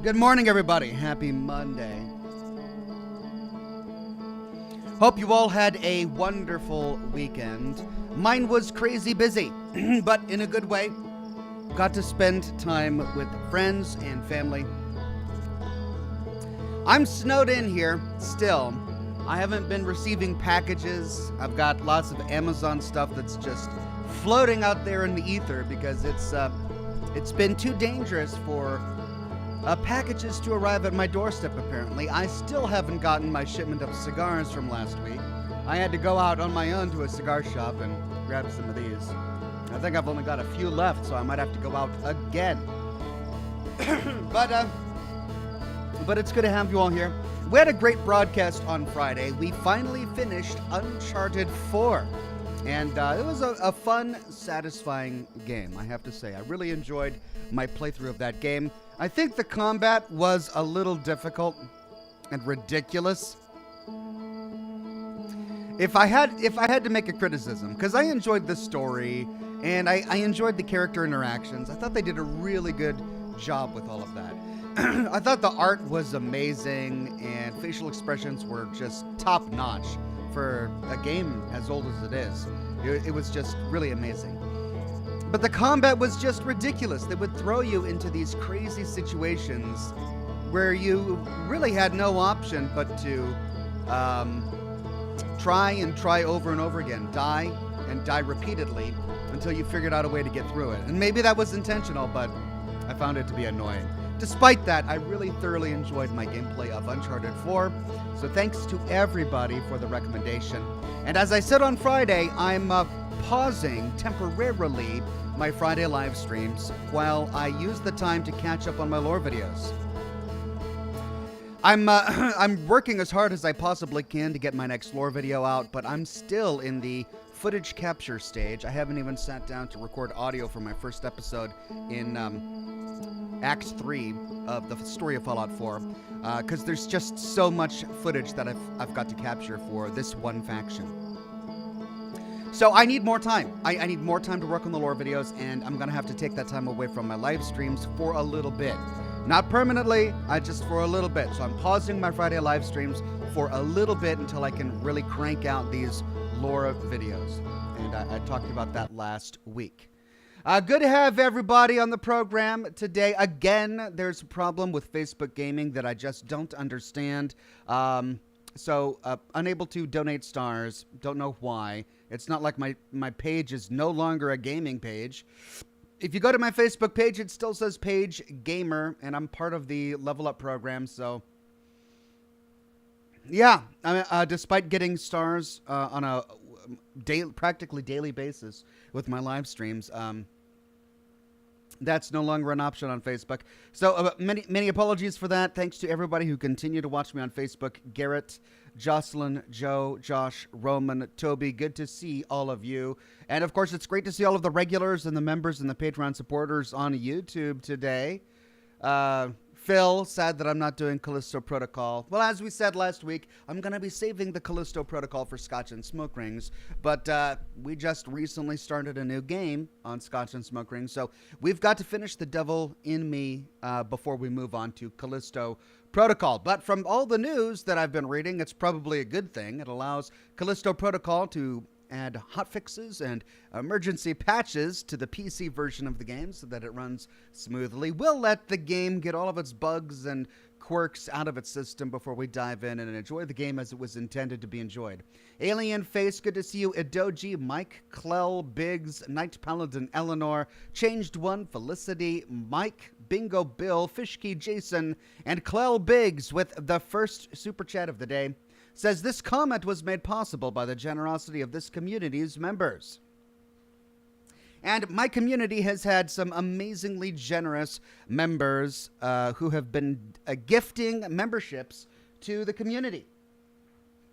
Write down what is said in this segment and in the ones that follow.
Good morning, everybody. Happy Monday. Hope you all had a wonderful weekend. Mine was crazy busy, but in a good way. Got to spend time with friends and family. I'm snowed in here still. I haven't been receiving packages. I've got lots of Amazon stuff that's just floating out there in the ether because it's been too dangerous for packages to arrive at my doorstep, apparently. I still haven't gotten my shipment of cigars from last week. I had to go out on my own to a cigar shop and grab some of these. I think I've only got a few left, so I might have to go out again. But it's good to have you all here. We had a great broadcast on Friday. We finally finished Uncharted 4. And it was a fun, satisfying game, I have to say. I really enjoyed my playthrough of that game. I think the combat was a little difficult and ridiculous. If I had to make a criticism, because I enjoyed the story and I enjoyed the character interactions, I thought they did a really good job with all of that. I thought the art was amazing and facial expressions were just top-notch for a game as old as it is. It was just really amazing. But the combat was just ridiculous. They would throw you into these crazy situations where you really had no option but to try over and over again. Die and die repeatedly until you figured out a way to get through it. And maybe that was intentional, but I found it to be annoying. Despite that, I really thoroughly enjoyed my gameplay of Uncharted 4, so thanks to everybody for the recommendation. And as I said on Friday, I'm pausing temporarily my Friday live streams while I use the time to catch up on my lore videos. I'm working as hard as I possibly can to get my next lore video out, but I'm still in the footage capture stage. I haven't even sat down to record audio for my first episode in Act 3 of the story of Fallout 4, because there's just so much footage that I've got to capture for this one faction. So I need more time. I need more time to work on the lore videos, and I'm going to have to take that time away from my live streams for a little bit. Not permanently, just for a little bit. So I'm pausing my Friday live streams for a little bit until I can really crank out these lore videos. And I talked about that last week. Good to have everybody on the program today. Again, there's a problem with Facebook Gaming that I just don't understand. So unable to donate stars. Don't know why. It's not like my page is no longer a gaming page. If you go to my Facebook page, it still says Page Gamer, and I'm part of the Level Up program, so yeah, despite getting stars on a practically daily basis with my live streams, that's no longer an option on Facebook. So many apologies for that. Thanks to everybody who continue to watch me on Facebook. Garrett, Jocelyn, Joe, Josh, Roman, Toby, good to see all of you. And of course, it's great to see all of the regulars and the members and the Patreon supporters on YouTube today. Phil, sad that I'm not doing Callisto Protocol. Well, as we said last week, I'm going to be saving the Callisto Protocol for Scotch and Smoke Rings. But we just recently started a new game on Scotch and Smoke Rings. So we've got to finish The Devil in Me before we move on to Callisto Protocol. But from all the news that I've been reading, it's probably a good thing. It allows Callisto Protocol to add hotfixes and emergency patches to the PC version of the game so that it runs smoothly. We'll let the game get all of its bugs and quirks out of its system before we dive in and enjoy the game as it was intended to be enjoyed. Alien Face, good to see you. Edoji, Mike, Clell, Biggs, Knight Paladin, Eleanor, Changed One, Felicity, Mike, Bingo Bill, Fishkey Jason, and Clell Biggs with the first super chat of the day. Says this comment was made possible by the generosity of this community's members. And my community has had some amazingly generous members who have been gifting memberships to the community.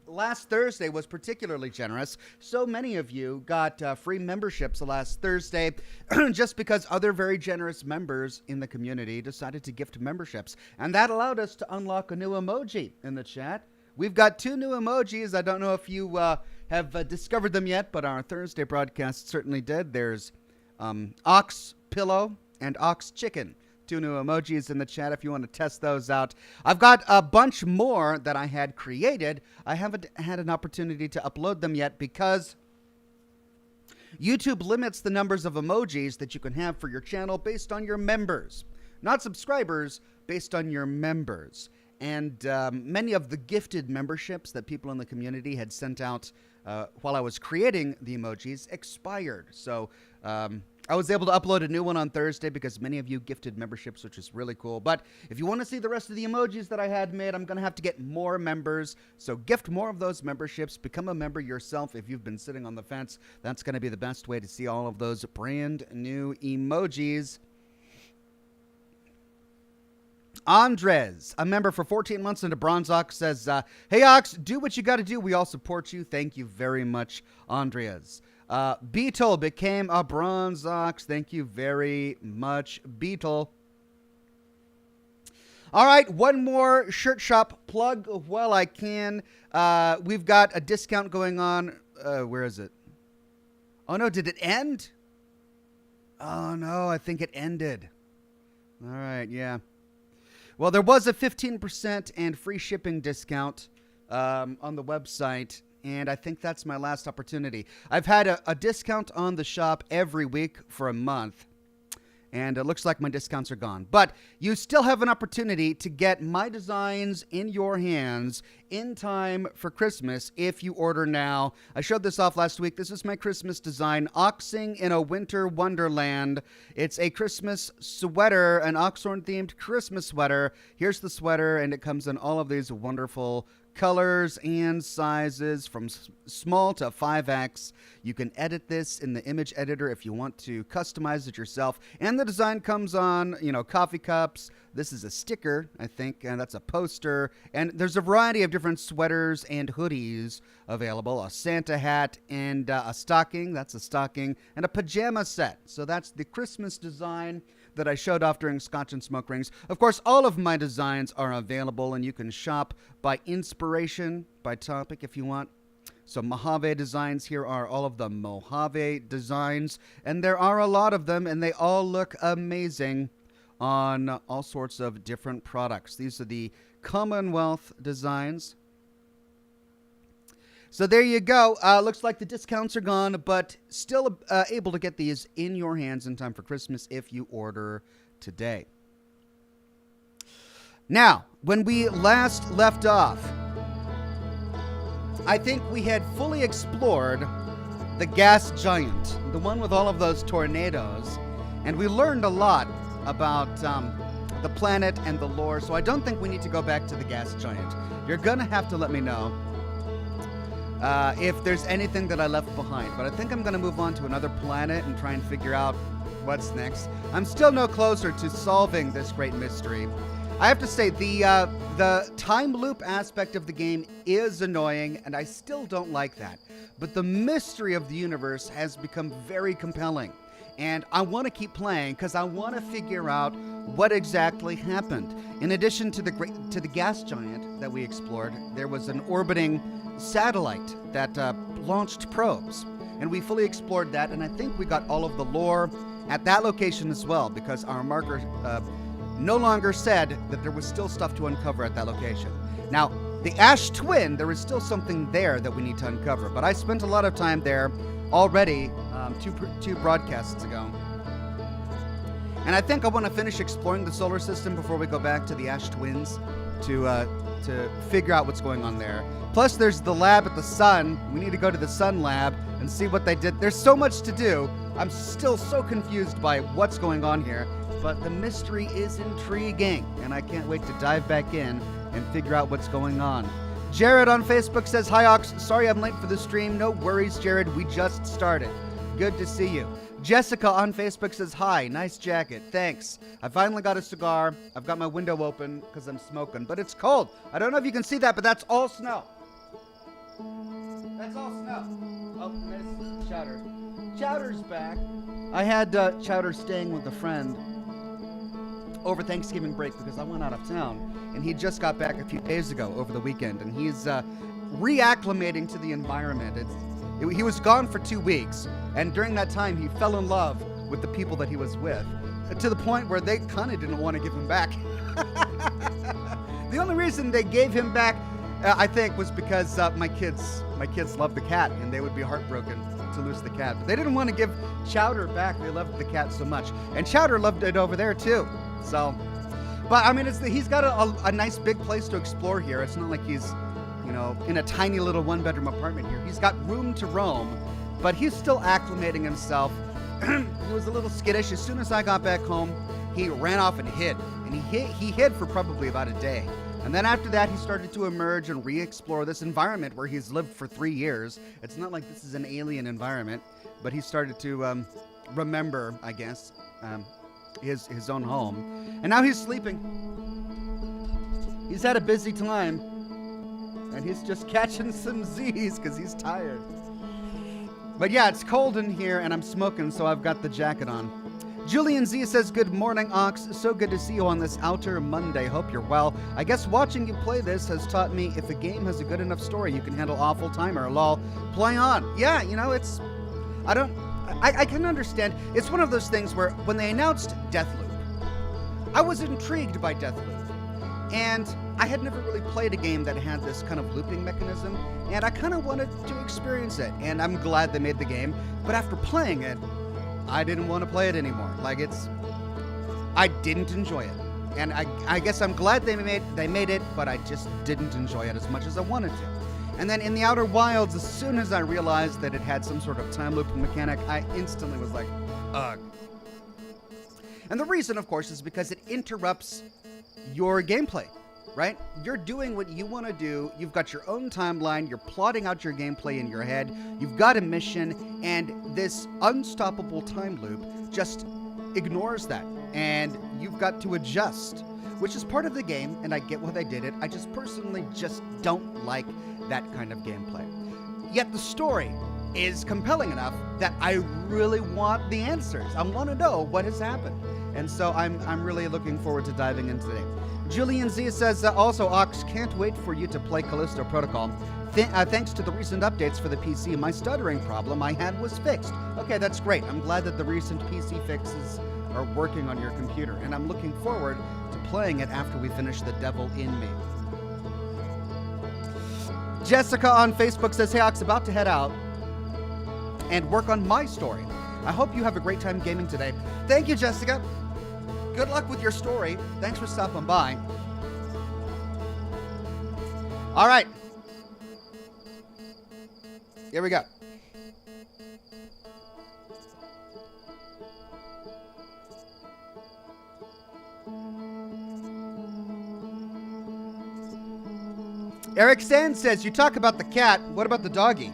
Last Thursday was particularly generous. So many of you got free memberships last Thursday just because other very generous members in the community decided to gift memberships. And that allowed us to unlock a new emoji in the chat. We've got 2 new emojis. I don't know if you have discovered them yet, but our Thursday broadcast certainly did. There's Pillow and Ox Chicken. 2 new emojis in the chat if you want to test those out. I've got a bunch more that I had created. I haven't had an opportunity to upload them yet because YouTube limits the numbers of emojis that you can have for your channel based on your members. Not subscribers, based on your members. And many of the gifted memberships that people in the community had sent out while I was creating the emojis expired. So I was able to upload a new one on Thursday because many of you gifted memberships, which is really cool. But if you want to see the rest of the emojis that I had made, I'm going to have to get more members. So gift more of those memberships. Become a member yourself if you've been sitting on the fence. That's going to be the best way to see all of those brand new emojis. Andres, a member for 14 months into Bronze Ox, says, hey, Ox, do what you got to do. We all support you. Thank you very much, Andreas. Beetle became a Bronze Ox. Thank you very much, Beetle. All right, one more shirt shop plug while I can. We've got a discount going on. Where is it? Oh, no, did it end? Oh, no, I think it ended. All right, yeah. Well, there was a 15% and free shipping discount on the website, and I think that's my last opportunity. I've had a discount on the shop every week for a month, and it looks like my discounts are gone. But you still have an opportunity to get my designs in your hands in time for Christmas if you order now. I showed this off last week. This is my Christmas design, Oxing in a Winter Wonderland. It's a Christmas sweater, an Oxhorn-themed Christmas sweater. Here's the sweater, and it comes in all of these wonderful colors and sizes from small to 5X. You can edit this in the image editor if you want to customize it yourself. And the design comes on, coffee cups. This is a sticker, I think, and that's a poster. And there's a variety of different sweaters and hoodies available. A Santa hat and a stocking. That's a stocking. And a pajama set. So that's the Christmas design that I showed off during Scotch and Smoke Rings. Of course, all of my designs are available, and you can shop by inspiration, by topic if you want. So Mojave designs, here are all of the Mojave designs, and there are a lot of them, and they all look amazing on all sorts of different products. These are the Commonwealth designs. So there you go. Looks like the discounts are gone, but still able to get these in your hands in time for Christmas if you order today. Now, when we last left off, I think we had fully explored the gas giant, the one with all of those tornadoes, and we learned a lot about the planet and the lore, so I don't think we need to go back to the gas giant. You're going to have to let me know if there's anything that I left behind. But I think I'm going to move on to another planet and try and figure out what's next. I'm still no closer to solving this great mystery. I have to say, the time loop aspect of the game is annoying, and I still don't like that. But the mystery of the universe has become very compelling. And I want to keep playing because I want to figure out what exactly happened. In addition to the gas giant that we explored, there was an orbiting satellite that launched probes, and we fully explored that, and I think we got all of the lore at that location as well, because our marker no longer said that there was still stuff to uncover at that location. Now, the Ash Twin, there is still something there that we need to uncover, but I spent a lot of time there already two broadcasts ago. And I think I want to finish exploring the solar system before we go back to the Ash Twins to figure out what's going on there. Plus, there's the lab at the sun. We need to go to the sun lab and see what they did. There's so much to do. I'm still so confused by what's going on here, but the mystery is intriguing, and I can't wait to dive back in and figure out what's going on. Jared on Facebook says, "Hi, Ox. Sorry I'm late for the stream." No worries, Jared. We just started. Good to see you. Jessica on Facebook says, "Hi, nice jacket. Thanks. I finally got a cigar. I've got my window open because I'm smoking, but it's cold. I don't know if you can see that, but that's all snow. That's all snow." Oh, there's Chowder. Chowder's back. I had Chowder staying with a friend over Thanksgiving break because I went out of town, and he just got back a few days ago over the weekend, and he's reacclimating to the environment. He was gone for 2 weeks, and during that time, he fell in love with the people that he was with, to the point where they kind of didn't want to give him back. The only reason they gave him back, I think, was because my kids loved the cat, and they would be heartbroken to lose the cat. But they didn't want to give Chowder back. They loved the cat so much, and Chowder loved it over there too. So, but I mean, he's got a nice big place to explore here. It's not like he's, in a tiny little one-bedroom apartment here. He's got room to roam, but he's still acclimating himself. He was a little skittish. As soon as I got back home, he ran off and hid. And he hid for probably about a day. And then after that, he started to emerge and re-explore this environment where he's lived for 3 years. It's not like this is an alien environment, but he started to remember, I guess, his own home. And now he's sleeping. He's had a busy time, and he's just catching some Z's because he's tired. But yeah, it's cold in here, and I'm smoking, so I've got the jacket on. Julian Z says, good morning, Ox. So good to see you on this outer Monday. Hope you're well. I guess watching you play this has taught me if a game has a good enough story, you can handle awful timer. Lol. Play on. Yeah, it's... I can understand. It's one of those things where when they announced Deathloop, I was intrigued by Deathloop. And I had never really played a game that had this kind of looping mechanism, and I kind of wanted to experience it. And I'm glad they made the game. But after playing it, I didn't want to play it anymore. I didn't enjoy it. And I guess I'm glad they made it, but I just didn't enjoy it as much as I wanted to. And then in the Outer Wilds, as soon as I realized that it had some sort of time looping mechanic, I instantly was like, ugh. And the reason, of course, is because it interrupts your gameplay, right? You're doing what you want to do. You've got your own timeline. You're plotting out your gameplay in your head. You've got a mission, and this unstoppable time loop just ignores that. And you've got to adjust, which is part of the game, and I get why they did it. I just personally just don't like that kind of gameplay. Yet the story is compelling enough that I really want the answers. I want to know what has happened. And so I'm really looking forward to diving into it. Julian Z says, also, Ox, can't wait for you to play Callisto Protocol. Thanks to the recent updates for the PC, my stuttering problem I had was fixed. Okay, that's great. I'm glad that the recent PC fixes are working on your computer, and I'm looking forward to playing it after we finish The Devil in Me. Jessica on Facebook says, hey, Ox, about to head out and work on my story. I hope you have a great time gaming today. Thank you, Jessica. Good luck with your story. Thanks for stopping by. All right. Here we go. Eric Sand says, you talk about the cat. What about the doggy?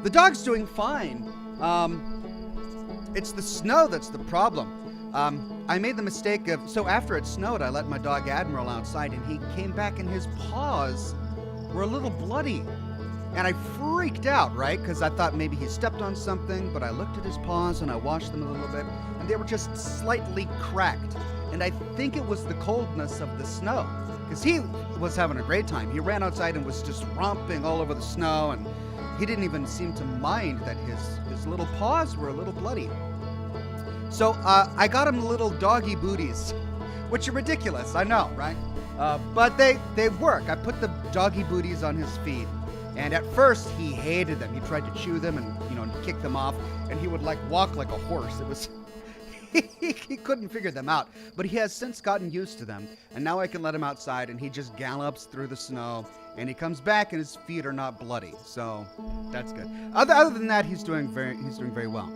The dog's doing fine. It's the snow that's the problem. I made the mistake of, so after it snowed, I let my dog Admiral outside, and he came back and his paws were a little bloody. And I freaked out, right? Because I thought maybe he stepped on something, but I looked at his paws and I washed them a little bit, and they were just slightly cracked. And I think it was the coldness of the snow, because he was having a great time. He ran outside and was just romping all over the snow, and he didn't even seem to mind that his little paws were a little bloody. So I got him little doggy booties, which are ridiculous, I know, right? But they work. I put the doggy booties on his feet, and at first he hated them. He tried to chew them and kick them off, and he would walk like a horse. It was he couldn't figure them out, but he has since gotten used to them, and now I can let him outside, and he just gallops through the snow, and he comes back, and his feet are not bloody. So that's good. Other than that, he's doing very well.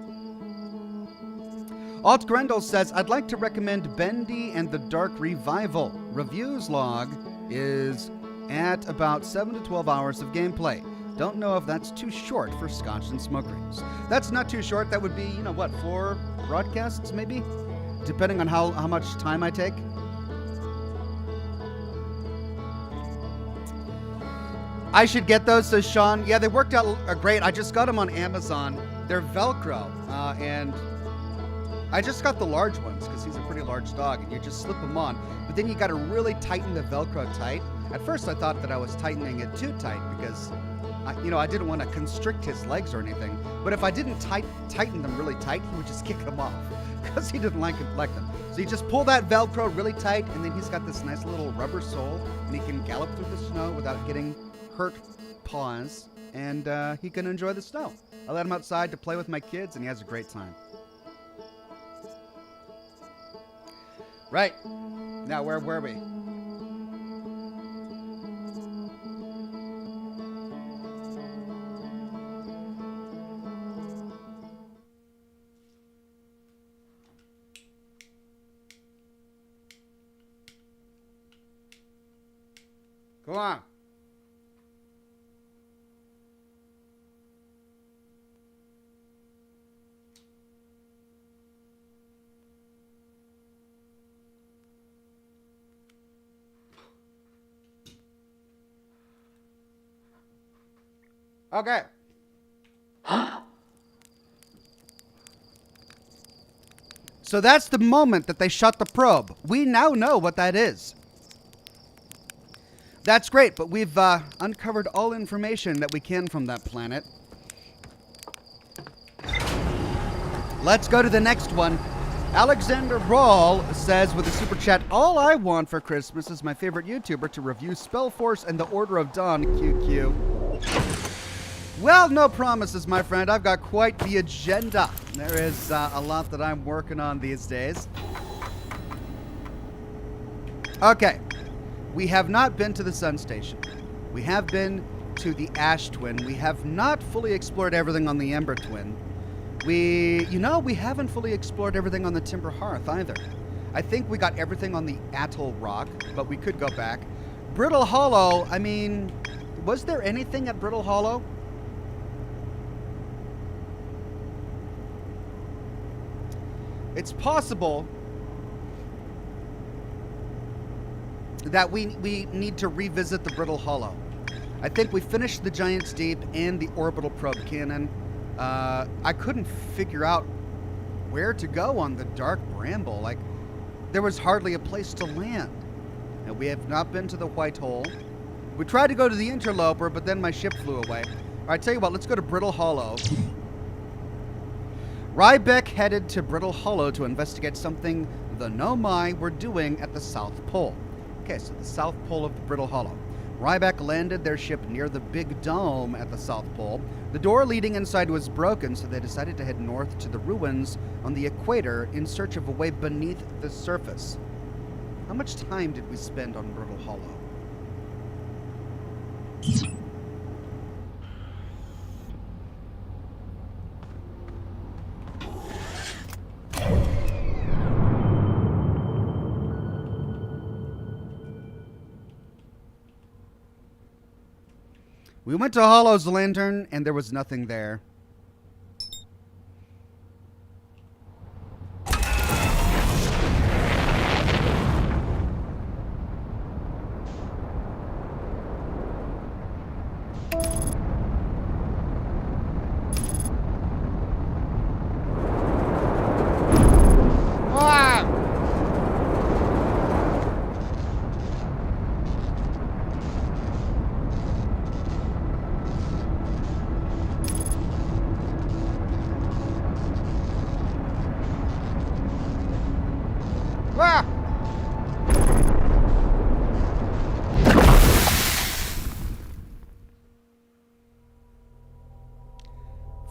Alt Grendel says, I'd like to recommend Bendy and the Dark Revival. Reviews log is at about 7 to 12 hours of gameplay. Don't know if that's too short for Scotch and Smoke Rings. That's not too short. That would be, 4 broadcasts maybe? Depending on how much time I take. I should get those, says Sean. Yeah, they worked out great. I just got them on Amazon. They're Velcro, and I just got the large ones because he's a pretty large dog, and you just slip them on. But then you got to really tighten the Velcro tight. At first, I thought that I was tightening it too tight because I didn't want to constrict his legs or anything, but if I didn't tighten them really tight, he would just kick them off because he didn't like them. So you just pull that Velcro really tight, and then he's got this nice little rubber sole, and he can gallop through the snow without getting hurt paws, and he can enjoy the snow. I let him outside to play with my kids, and he has a great time. Right. Now, where were we? Come on. Okay. So that's the moment that they shut the probe. We now know what that is. That's great, but we've uncovered all information that we can from that planet. Let's go to the next one. Alexander Rawl says with a super chat, all I want for Christmas is my favorite YouTuber to review Spellforce and the Order of Dawn QQ. Well, no promises, my friend. I've got quite the agenda. There is a lot that I'm working on these days. Okay. We have not been to the Sun Station. We have been to the Ash Twin. We have not fully explored everything on the Ember Twin. We haven't fully explored everything on the Timber Hearth either. I think we got everything on the Atoll Rock, but we could go back. Brittle Hollow, I mean, was there anything at Brittle Hollow? It's possible that we need to revisit the Brittle Hollow. I think we finished the Giant's Deep and the Orbital Probe Cannon. I couldn't figure out where to go on the Dark Bramble. Like, there was hardly a place to land. And we have not been to the White Hole. We tried to go to the Interloper, but then my ship flew away. All right, tell you what, let's go to Brittle Hollow. Ryback headed to Brittle Hollow to investigate something the Nomai were doing at the South Pole. Okay, so the South Pole of the Brittle Hollow. Ryback landed their ship near the Big Dome at the South Pole. The door leading inside was broken, so they decided to head north to the ruins on the equator in search of a way beneath the surface. How much time did we spend on Brittle Hollow? We went to Hollow's Lantern, and there was nothing there.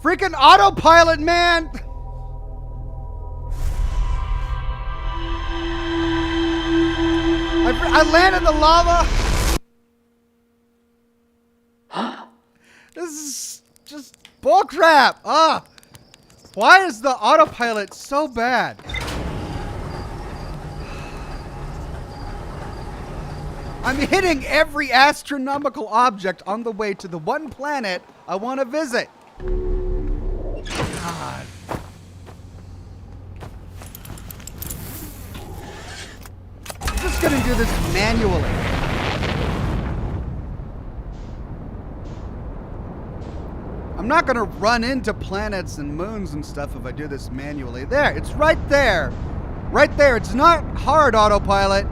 Freaking autopilot, man! I landed in the lava! This is just bullcrap! Why is the autopilot so bad? I'm hitting every astronomical object on the way to the one planet I want to visit. God. I'm just gonna do this manually. I'm not gonna run into planets and moons and stuff if I do this manually. There, it's right there. Right there. It's not hard, autopilot.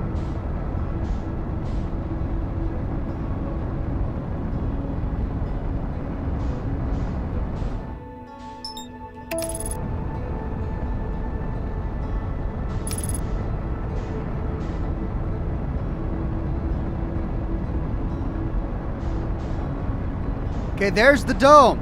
Okay, there's the dome.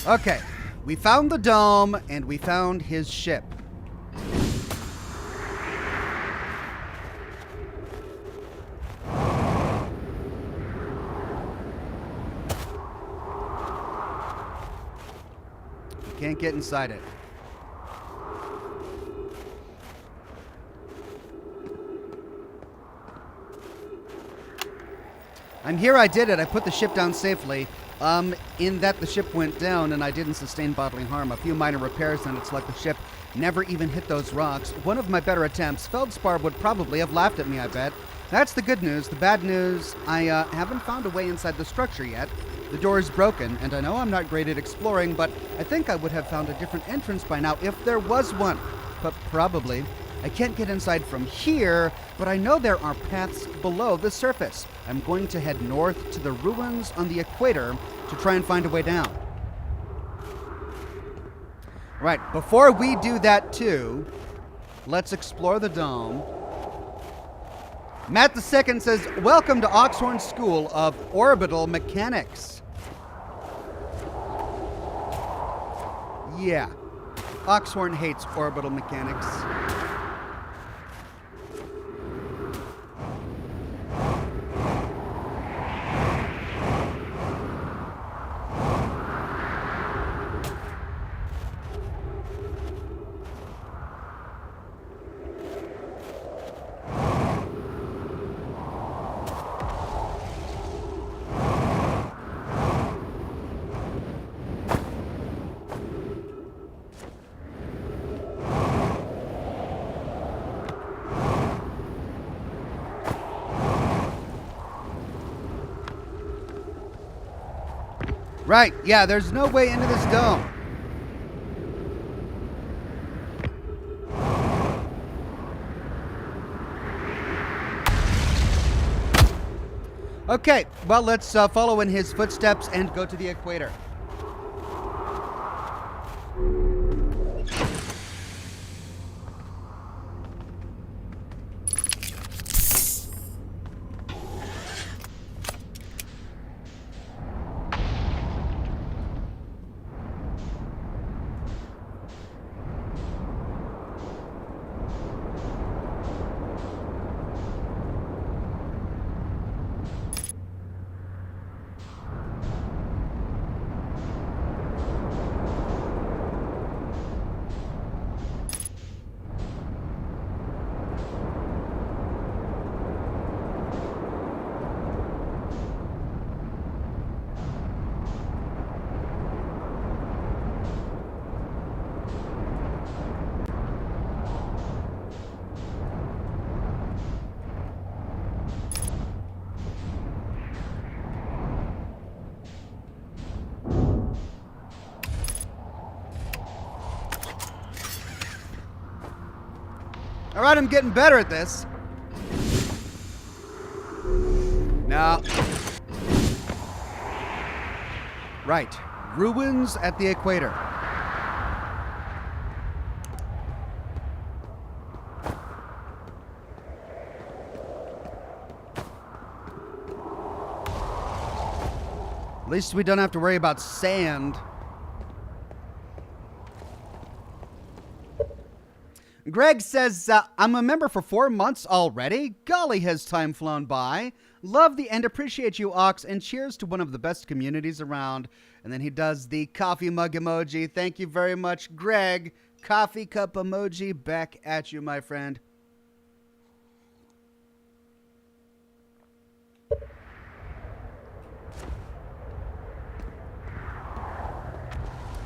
Okay, we found the dome, and we found his ship. We can't get inside it. I'm here, I did it. I put the ship down safely. In that the ship went down and I didn't sustain bodily harm. A few minor repairs and it's like the ship never even hit those rocks. One of my better attempts. Feldspar would probably have laughed at me, I bet. That's the good news. The bad news, I haven't found a way inside the structure yet. The door is broken, and I know I'm not great at exploring, but I think I would have found a different entrance by now if there was one. But probably. I can't get inside from here, but I know there are paths below the surface. I'm going to head north to the ruins on the equator to try and find a way down. Right, before we do that too, let's explore the dome. Matt II says, welcome to Oxhorn School of Orbital Mechanics. Yeah, Oxhorn hates orbital mechanics. Right, yeah, there's no way into this dome. Okay, well, let's follow in his footsteps and go to the equator. All right, I'm getting better at this. No. Right. Ruins at the equator. At least we don't have to worry about sand. Greg says, I'm a member for 4 months already. Golly, has time flown by. Love the and appreciate you, Ox, and cheers to one of the best communities around. And then he does the coffee mug emoji. Thank you very much, Greg. Coffee cup emoji back at you, my friend.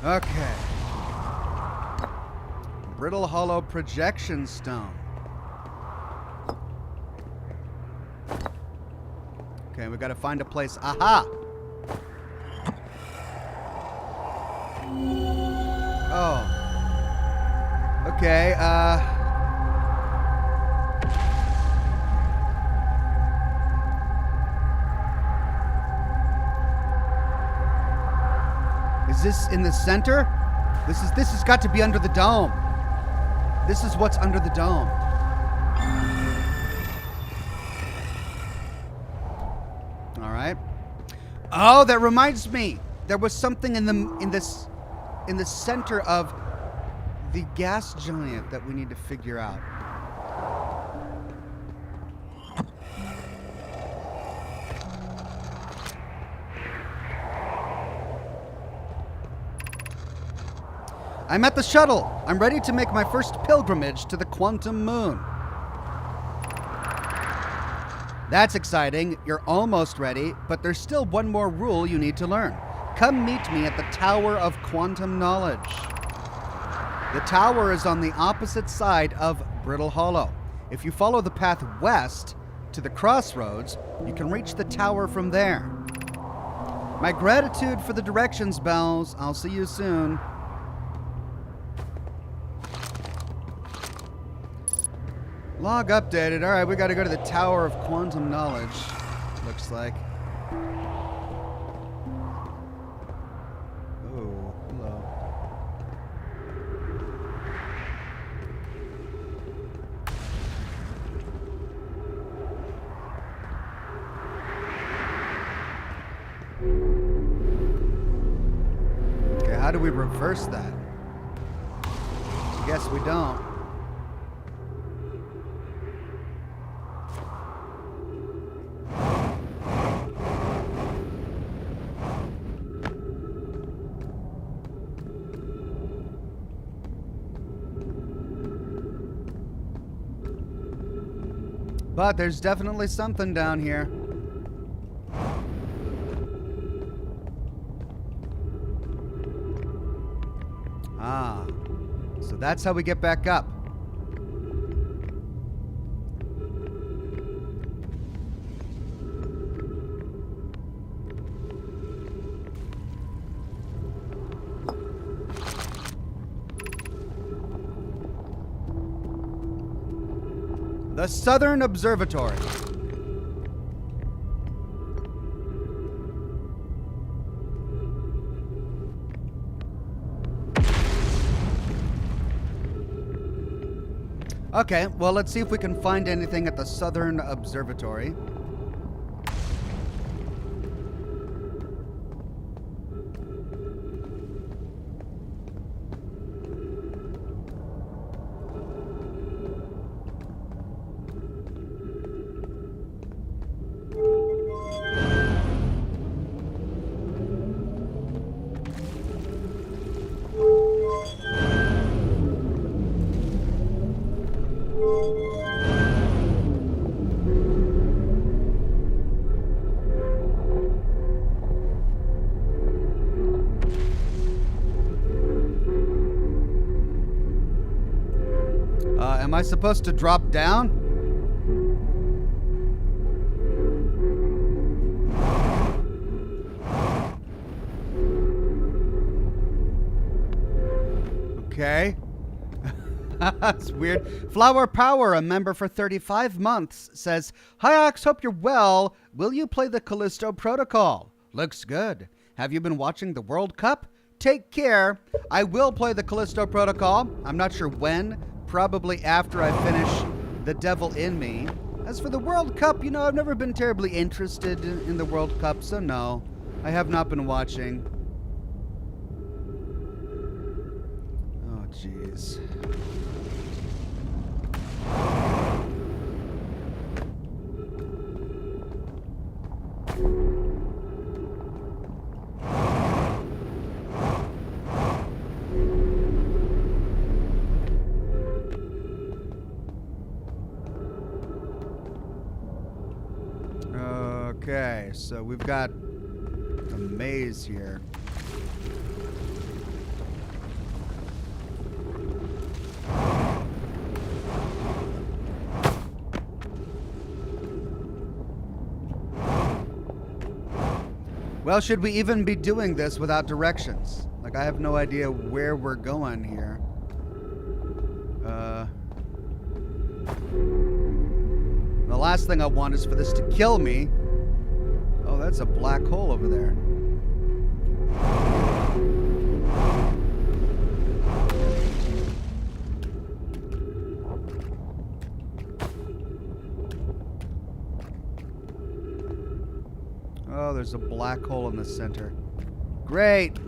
Okay. Brittle hollow projection stone. Okay, we gotta find a place. Aha! Oh. Okay, is this in the center? This has got to be under the dome. This is what's under the dome. All right. Oh, that reminds me. There was something in the center of the gas giant that we need to figure out. I'm at the shuttle. I'm ready to make my first pilgrimage to the quantum moon. That's exciting. You're almost ready, but there's still one more rule you need to learn. Come meet me at the Tower of Quantum Knowledge. The tower is on the opposite side of Brittle Hollow. If you follow the path west to the crossroads, you can reach the tower from there. My gratitude for the directions, Bells. I'll see you soon. Log updated. All right, we got to go to the Tower of Quantum Knowledge, looks like. Oh, hello. Okay, how do we reverse that? I guess we don't. But there's definitely something down here. Ah, so that's how we get back up. The Southern Observatory. Okay, well, let's see if we can find anything at the Southern Observatory. Am I supposed to drop down? Okay. That's weird. Flower Power, a member for 35 months, says, "Hi Ox, hope you're well. Will you play the Callisto Protocol? Looks good. Have you been watching the World Cup? Take care. I will play the Callisto Protocol. I'm not sure when. Probably after I finish The Devil in Me. As for the World Cup, you know, I've never been terribly interested in the World Cup, so no, I have not been watching." Oh, jeez. Okay, so we've got a maze here. Well, should we even be doing this without directions? Like, I have no idea where we're going here. The last thing I want is for this to kill me. Oh, that's a black hole over there. Oh, there's a black hole in the center. Great!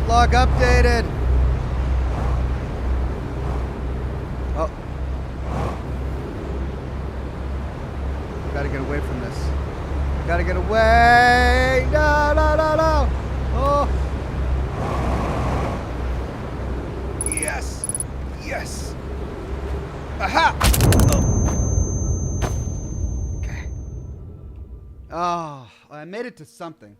Log updated. Oh. Gotta get away from this. Gotta get away. No, no, no, no. Oh. Yes. Yes. Aha. Oh. Okay. Oh, I made it to something.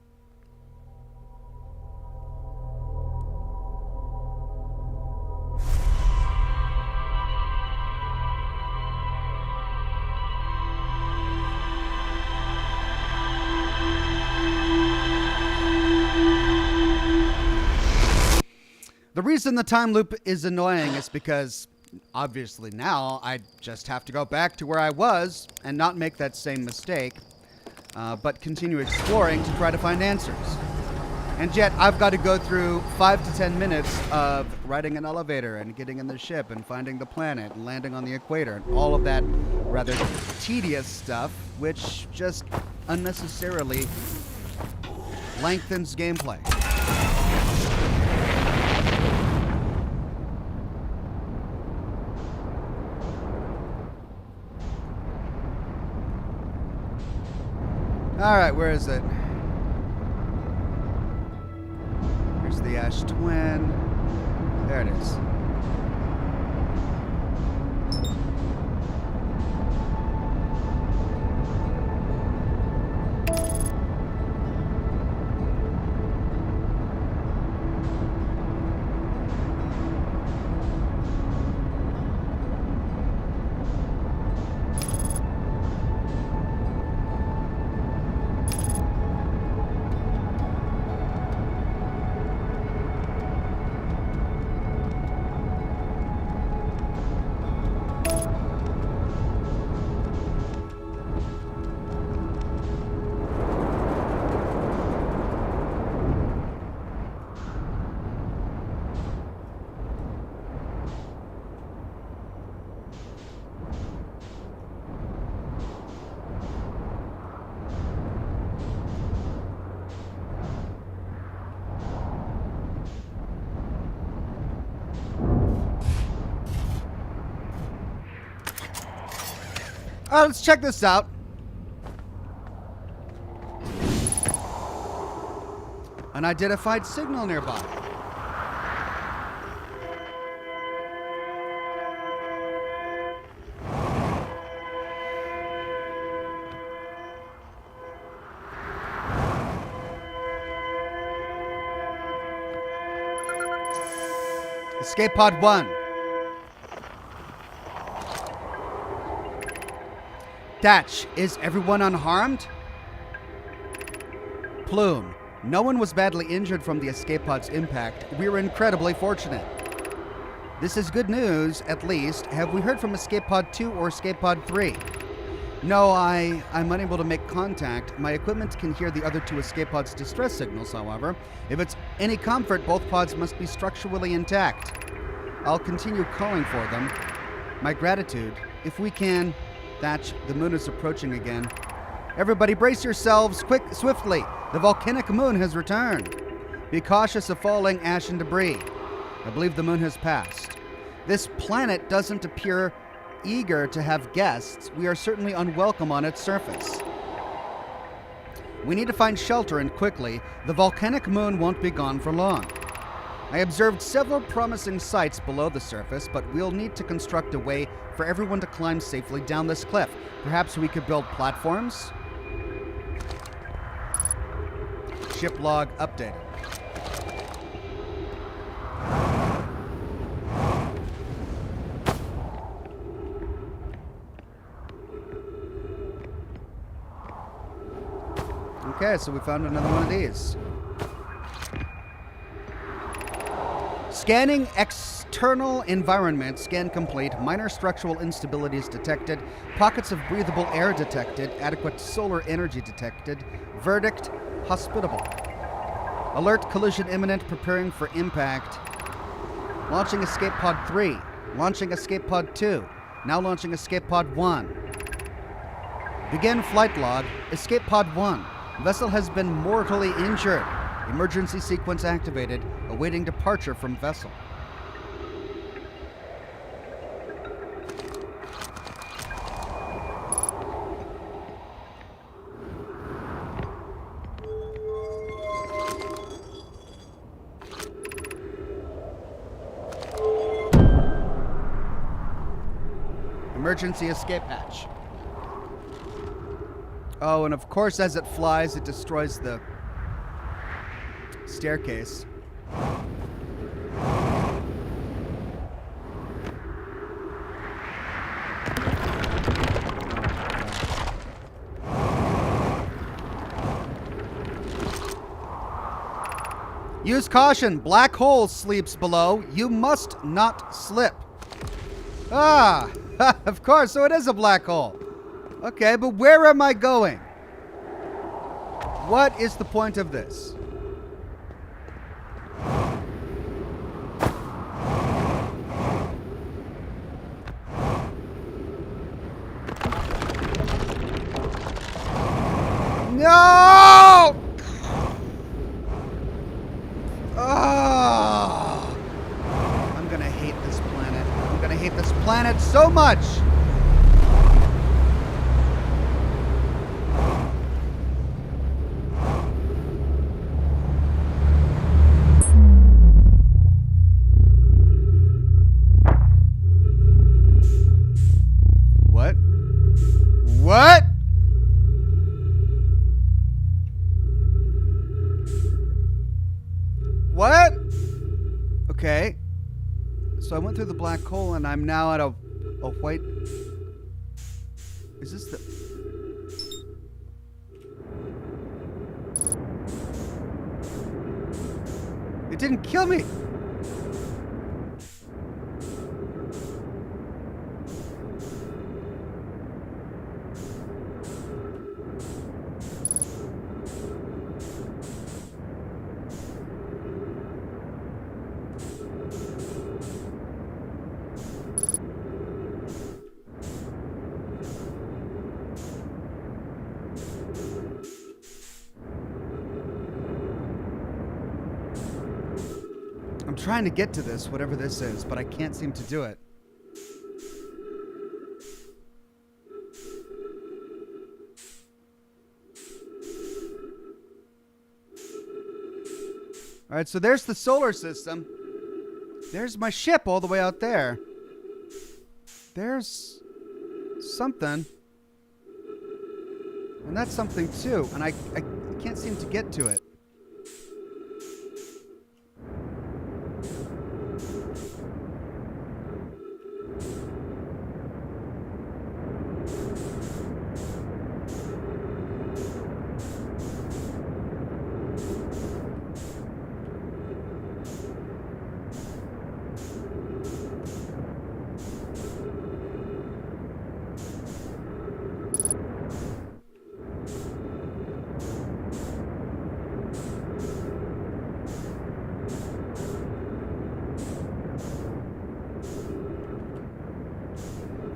The reason the time loop is annoying is because, obviously now, I just have to go back to where I was and not make that same mistake, but continue exploring to try to find answers. And yet, I've got to go through 5 to 10 minutes of riding an elevator and getting in the ship and finding the planet and landing on the equator and all of that rather tedious stuff, which just unnecessarily lengthens gameplay. All right, where is it? Here's the Ash Twin. There it is. All right, let's check this out. Unidentified signal nearby. Escape pod 1. Datch, is everyone unharmed? Plume, no one was badly injured from the escape pod's impact. We were incredibly fortunate. This is good news, at least. Have we heard from escape pod 2 or escape pod 3? No, I'm unable to make contact. My equipment can hear the other 2 escape pods' distress signals, however. If it's any comfort, both pods must be structurally intact. I'll continue calling for them. My gratitude. If we can... Thatch, the moon is approaching again. Everybody brace yourselves, quick, swiftly. The volcanic moon has returned. Be cautious of falling ash and debris. I believe the moon has passed. This planet doesn't appear eager to have guests. We are certainly unwelcome on its surface. We need to find shelter, and quickly. The volcanic moon won't be gone for long. I observed several promising sites below the surface, but we'll need to construct a way for everyone to climb safely down this cliff. Perhaps we could build platforms? Ship log updated. Okay, so we found another one of these. Scanning external environment. Scan complete. Minor structural instabilities detected. Pockets of breathable air detected. Adequate solar energy detected. Verdict: hospitable. Alert: collision imminent. Preparing for impact. Launching escape pod 3. Launching escape pod 2. Now launching escape pod 1. Begin flight log. Escape pod 1. Vessel has been mortally injured. Emergency sequence activated. Awaiting departure from vessel. Emergency escape hatch. Oh, and of course, as it flies, it destroys the staircase. Use caution. Black hole sleeps below. You must not slip. Ah, of course. So it is a black hole. Okay, but where am I going? What is the point of this? No! Oh! I'm gonna hate this planet. I'm gonna hate this planet so much! What? What? What? Okay. So I went through the black hole and I'm now at a white... Is this the... It didn't kill me! I'm trying to get to this, whatever this is, but I can't seem to do it. All right, so there's the solar system. There's my ship all the way out there. There's something. And that's something too. And I can't seem to get to it.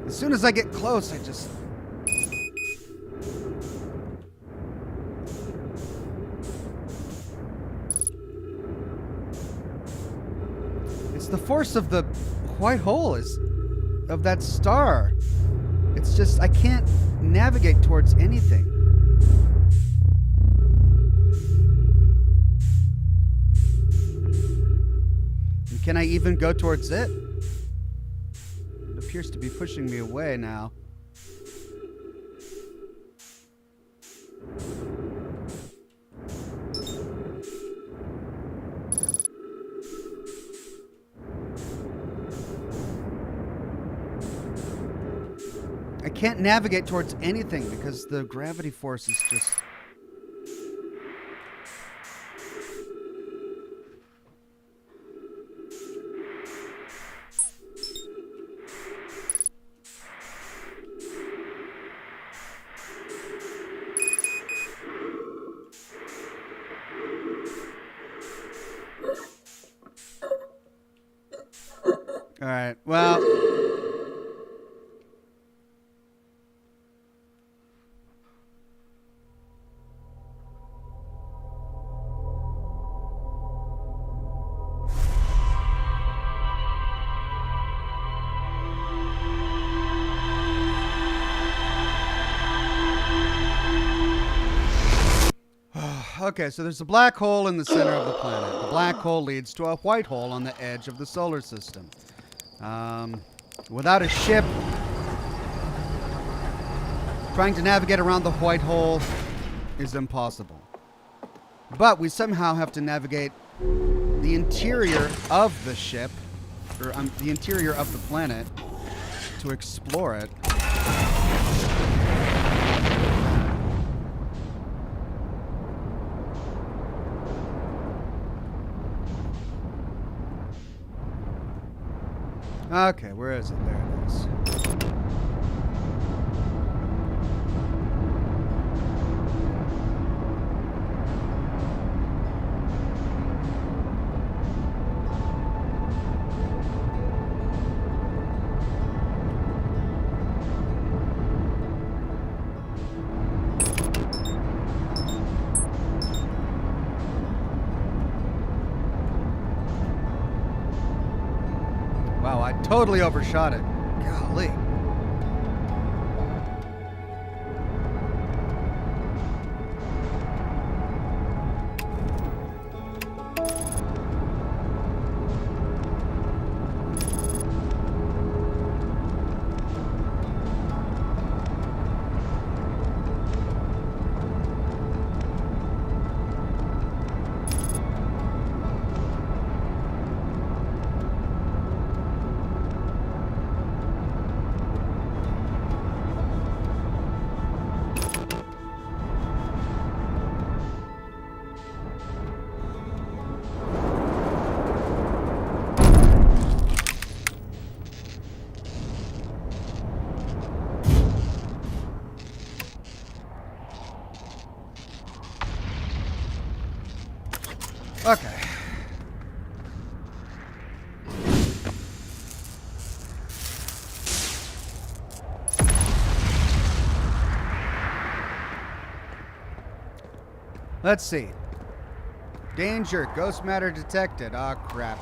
As soon as I get close, I just... It's the force of the white hole, of that star. It's just, I can't navigate towards anything. Can I even go towards it? It appears to be pushing me away now. I can't navigate towards anything because the gravity force is just... All right, well... Okay, so there's a black hole in the center of the planet. The black hole leads to a white hole on the edge of the solar system. Without a ship, trying to navigate around the white hole is impossible. But we somehow have to navigate the interior of the ship, or the interior of the planet, to explore it. Okay, where is it? There it is. Wow, I totally overshot it. Golly. Okay. Let's see. Danger. Ghost matter detected. Ah, crap.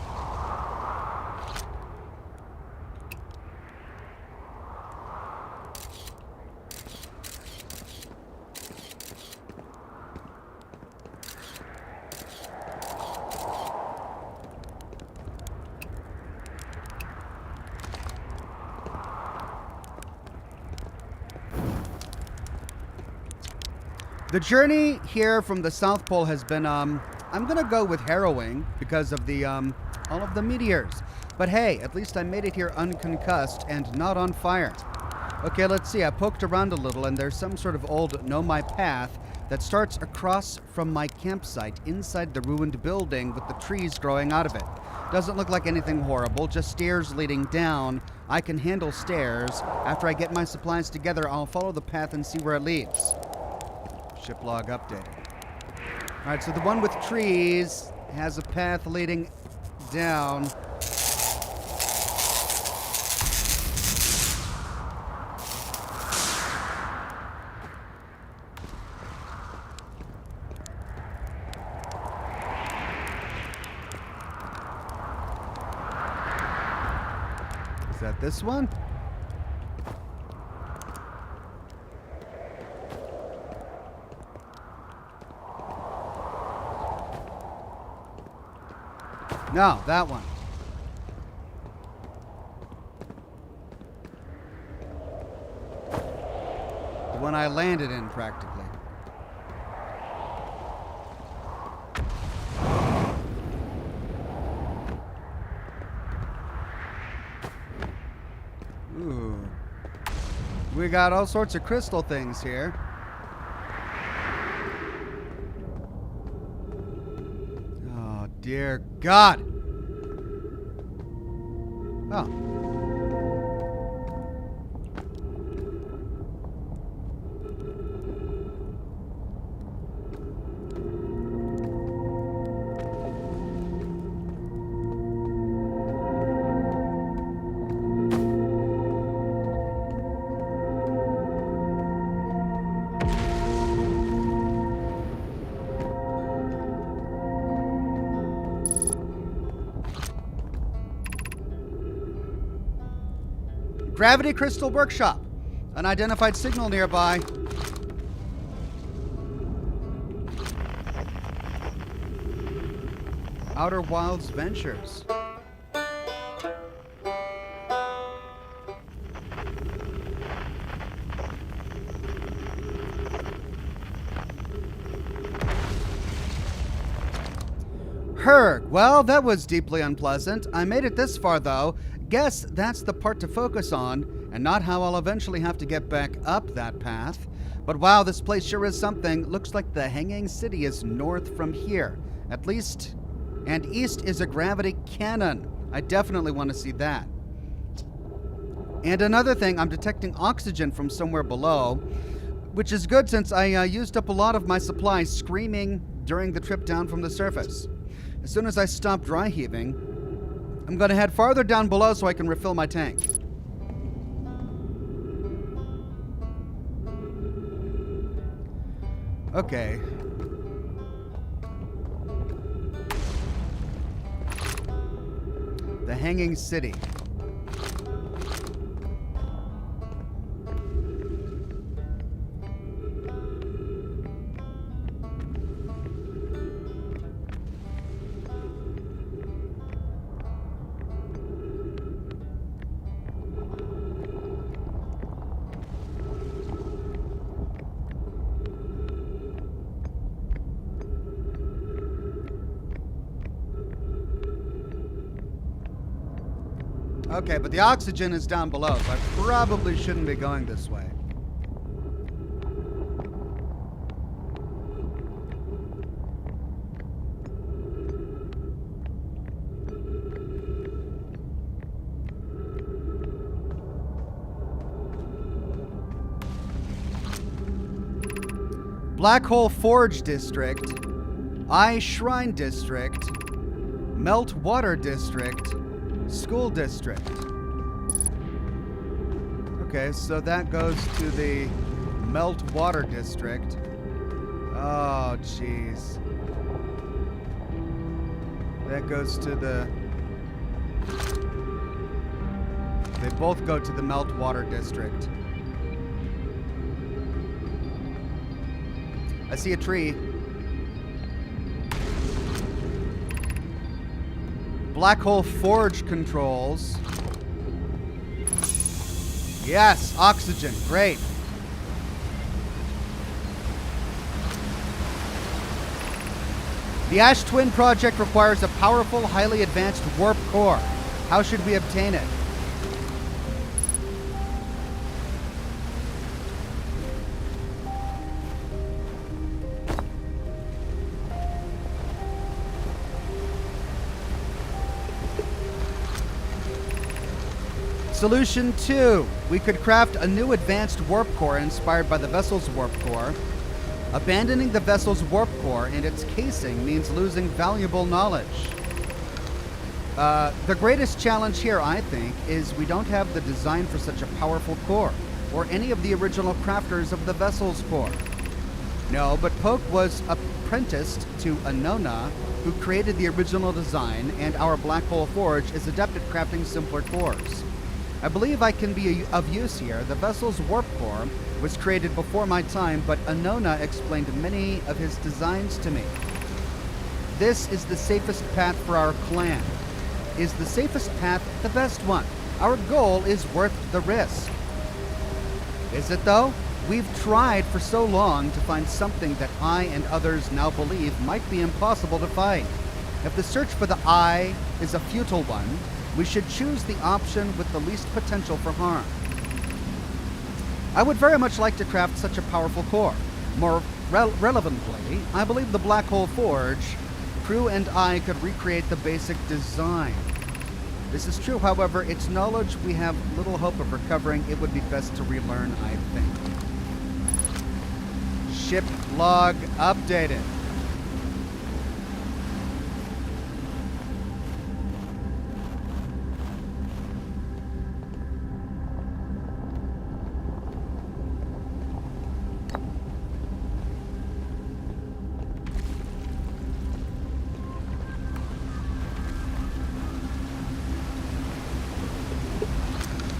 The journey here from the South Pole has been, I'm gonna go with harrowing because of the, all of the meteors. But hey, at least I made it here unconcussed and not on fire. Okay, let's see. I poked around a little and there's some sort of old Know My Path that starts across from my campsite inside the ruined building with the trees growing out of it. Doesn't look like anything horrible, just stairs leading down. I can handle stairs. After I get my supplies together, I'll follow the path and see where it leads. Ship log updated. All right, so the one with trees has a path leading down. Is that this one? No, that one. one I landed in, practically. Ooh. We got all sorts of crystal things here. Oh, dear God. Oh. Gravity Crystal Workshop. Unidentified signal nearby. Outer Wilds Ventures. Herg. Well, that was deeply unpleasant. I made it this far, though. Guess that's the part to focus on, and not how I'll eventually have to get back up that path. But wow, this place sure is something. Looks like the Hanging City is north from here, at least. And east is a gravity cannon. I definitely want to see that. And another thing, I'm detecting oxygen from somewhere below, which is good since I used up a lot of my supplies screaming during the trip down from the surface. As soon as I stop dry heaving, I'm going to head farther down below so I can refill my tank. Okay. The Hanging City. Okay, but the oxygen is down below, so I probably shouldn't be going this way. Black Hole Forge District, Eye Shrine District, Meltwater District, School District. Okay, so that goes to the Meltwater District. Oh, jeez. That goes to the... They both go to the Meltwater District. I see a tree. Black Hole Forge controls. Yes, oxygen. Great. The Ash Twin project requires a powerful, highly advanced warp core. How should we obtain it? Solution 2. We could craft a new advanced warp core inspired by the vessel's warp core. Abandoning the vessel's warp core and its casing means losing valuable knowledge. The greatest challenge here, I think, is we don't have the design for such a powerful core, or any of the original crafters of the vessel's core. No, but Poke was apprenticed to Anona, who created the original design, and our Black Hole Forge is adept at crafting simpler cores. I believe I can be of use here. The vessel's warp core was created before my time, but Anona explained many of his designs to me. This is the safest path for our clan. Is the safest path the best one? Our goal is worth the risk. Is it though? We've tried for so long to find something that I and others now believe might be impossible to find. If the search for the I is a futile one, we should choose the option with the least potential for harm. I would very much like to craft such a powerful core. More relevantly, I believe the Black Hole Forge crew and I could recreate the basic design. This is true, however, its knowledge we have little hope of recovering. It would be best to relearn, I think. Ship log updated.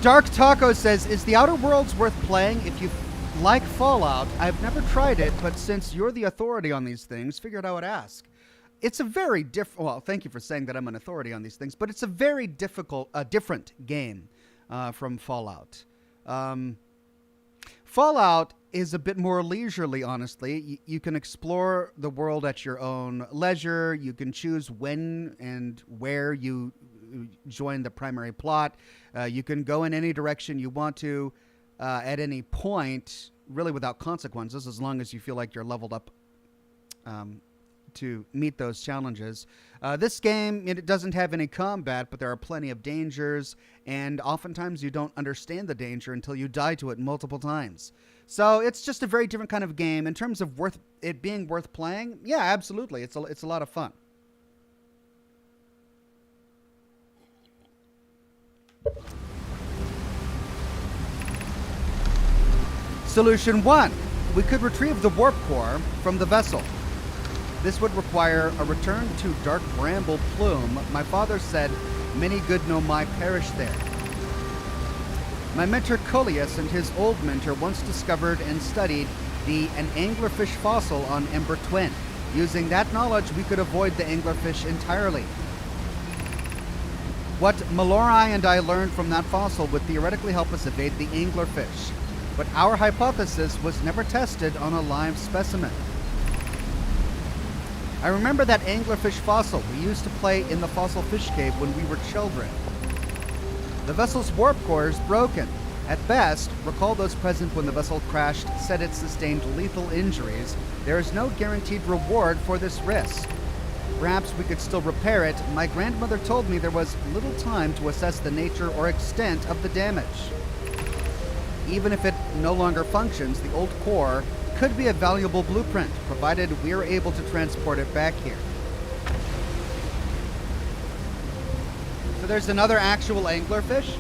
Dark Taco says, is the Outer Worlds worth playing if you like Fallout? I've never tried it, but since you're the authority on these things, figured I would ask. It's a very different, well, thank you for saying that I'm an authority on these things, but it's a very different game from Fallout. Fallout is a bit more leisurely, honestly. You can explore the world at your own leisure. You can choose when and where you join the primary plot. You can go in any direction you want to at any point, really without consequences, as long as you feel like you're leveled up to meet those challenges. This game, it doesn't have any combat, but there are plenty of dangers, and oftentimes you don't understand the danger until you die to it multiple times. So it's just a very different kind of game. In terms of it being worth playing, yeah, absolutely. It's a lot of fun. Solution 1. We could retrieve the warp core from the vessel. This would require a return to Dark Bramble Plume. My father said many good Nomai perished there. My mentor Coleus and his old mentor once discovered and studied an anglerfish fossil on Ember Twin. Using that knowledge, we could avoid the anglerfish entirely. What Mallory and I learned from that fossil would theoretically help us evade the anglerfish, but our hypothesis was never tested on a live specimen. I remember that anglerfish fossil. We used to play in the fossil fish cave when we were children. The vessel's warp core is broken. At best, recall those present when the vessel crashed said it sustained lethal injuries. There is no guaranteed reward for this risk. Perhaps we could still repair it. My grandmother told me there was little time to assess the nature or extent of the damage. Even if it no longer functions, the old core could be a valuable blueprint, provided we are able to transport it back here. So there's another actual anglerfish?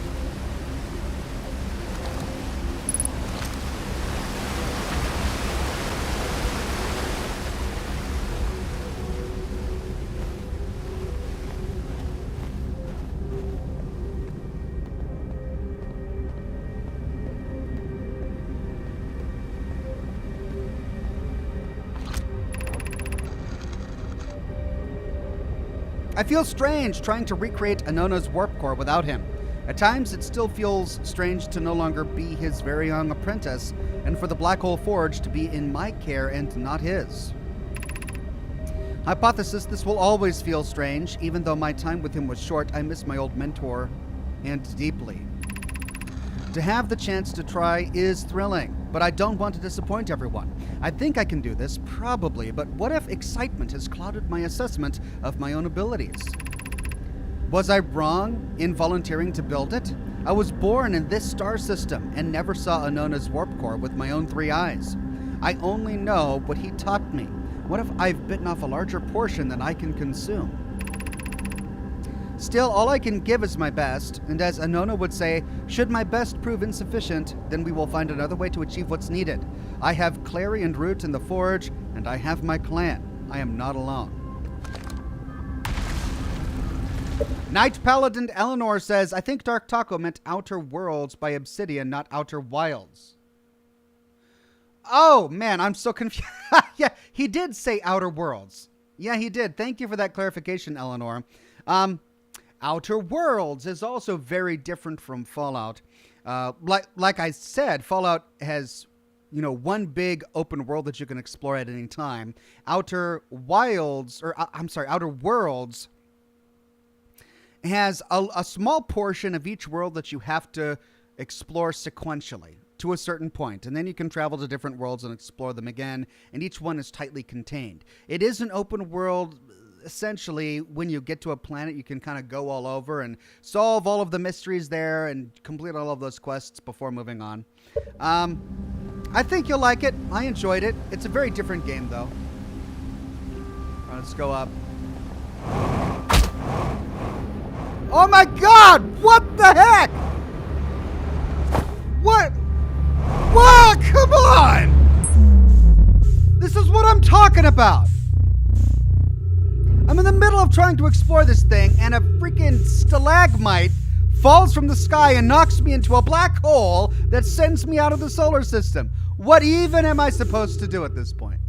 I feel strange trying to recreate Anona's warp core without him. At times, it still feels strange to no longer be his very young apprentice, and for the Black Hole Forge to be in my care and not his. Hypothesis, this will always feel strange. Even though my time with him was short, I miss my old mentor, and deeply. To have the chance to try is thrilling, but I don't want to disappoint everyone. I think I can do this, probably, but what if excitement has clouded my assessment of my own abilities? Was I wrong in volunteering to build it? I was born in this star system and never saw Anona's warp core with my own 3 eyes. I only know what he taught me. What if I've bitten off a larger portion than I can consume? Still, all I can give is my best, and as Anona would say, should my best prove insufficient, then we will find another way to achieve what's needed. I have Clary and Root in the Forge, and I have my clan. I am not alone. Knight Paladin Eleanor says, I think Dark Taco meant Outer Worlds by Obsidian, not Outer Wilds. Oh, man, I'm so confused. Yeah, he did say Outer Worlds. Yeah, he did. Thank you for that clarification, Eleanor. Outer Worlds is also very different from Fallout. Like I said, Fallout has, one big open world that you can explore at any time. Outer Worlds has a small portion of each world that you have to explore sequentially to a certain point, and then you can travel to different worlds and explore them again, and each one is tightly contained. It is an open world. Essentially, when you get to a planet, you can kind of go all over and solve all of the mysteries there and complete all of those quests before moving on. I think you'll like it. I enjoyed it. It's a very different game, though. All right, let's go up. Oh my God! What the heck? What? Whoa, come on! This is what I'm talking about. I'm in the middle of trying to explore this thing, and a freaking stalagmite falls from the sky and knocks me into a black hole that sends me out of the solar system. What even am I supposed to do at this point?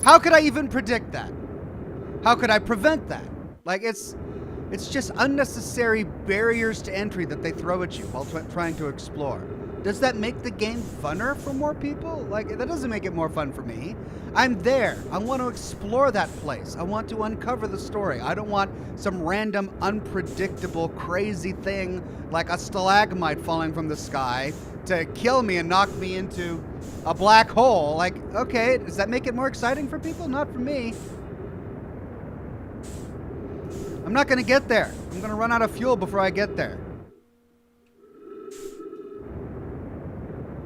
How could I even predict that? How could I prevent that? Like, it's just unnecessary barriers to entry that they throw at you while trying to explore. Does that make the game funner for more people? Like, that doesn't make it more fun for me. I'm there. I want to explore that place. I want to uncover the story. I don't want some random, unpredictable, crazy thing like a stalagmite falling from the sky to kill me and knock me into a black hole. Like, okay, does that make it more exciting for people? Not for me. I'm not going to get there. I'm going to run out of fuel before I get there.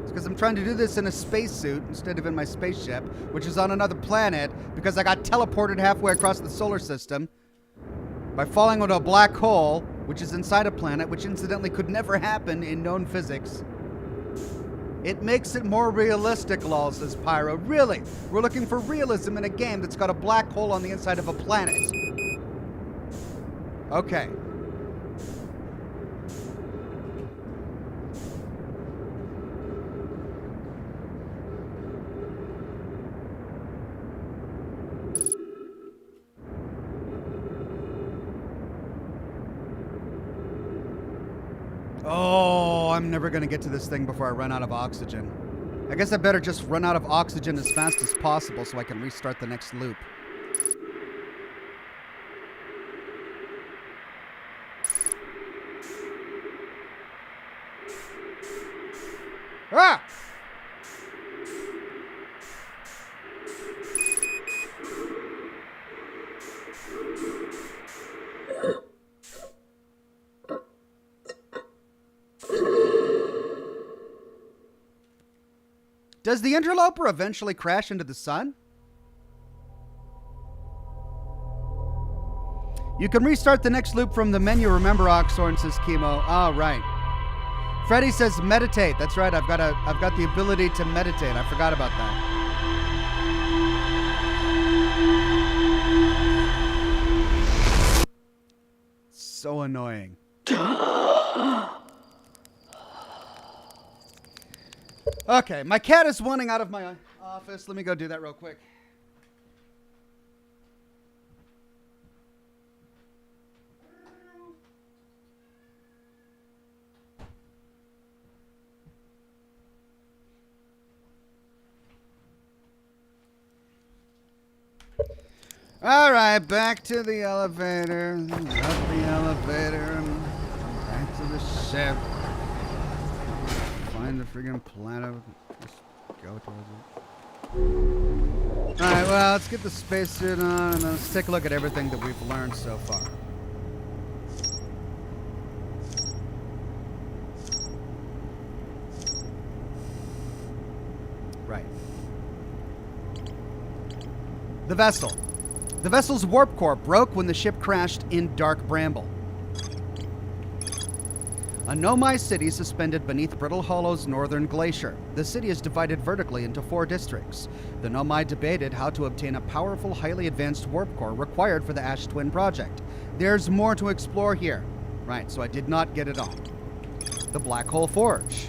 It's because I'm trying to do this in a spacesuit instead of in my spaceship, which is on another planet because I got teleported halfway across the solar system by falling into a black hole, which is inside a planet, which incidentally could never happen in known physics. It makes it more realistic, lol, says Pyro. Really? We're looking for realism in a game that's got a black hole on the inside of a planet. Okay. Oh, I'm never going to get to this thing before I run out of oxygen. I guess I better just run out of oxygen as fast as possible so I can restart the next loop. Ah! Does the interloper eventually crash into the sun? You can restart the next loop from the menu. Remember, Oxhorn, says Chemo. Oh, right. Freddy says meditate. That's right. I've got the ability to meditate. I forgot about that. So annoying. Okay, my cat is wanting out of my office. Let me go do that real quick. All right, back to the elevator. Up the elevator. And back to the ship. Find the friggin' planet. Just go towards it. All right, well, let's get the spacesuit on and let's take a look at everything that we've learned so far. Right. The vessel. The vessel's warp core broke when the ship crashed in Dark Bramble. A Nomai city suspended beneath Brittle Hollow's northern glacier. The city is divided vertically into 4 districts. The Nomai debated how to obtain a powerful, highly advanced warp core required for the Ash Twin project. There's more to explore here. Right, so I did not get it all. The Black Hole Forge.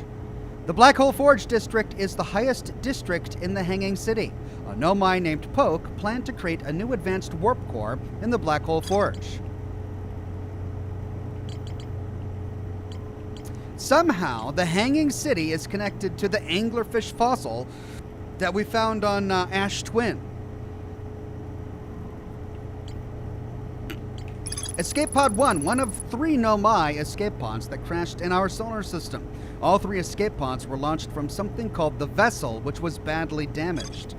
The Black Hole Forge district is the highest district in the Hanging City. A Nomai named Poke planned to create a new advanced warp core in the Black Hole Forge. Somehow, the Hanging City is connected to the anglerfish fossil that we found on Ash Twin. Escape Pod 1, one of 3 Nomai escape pods that crashed in our solar system. All 3 escape pods were launched from something called the Vessel, which was badly damaged.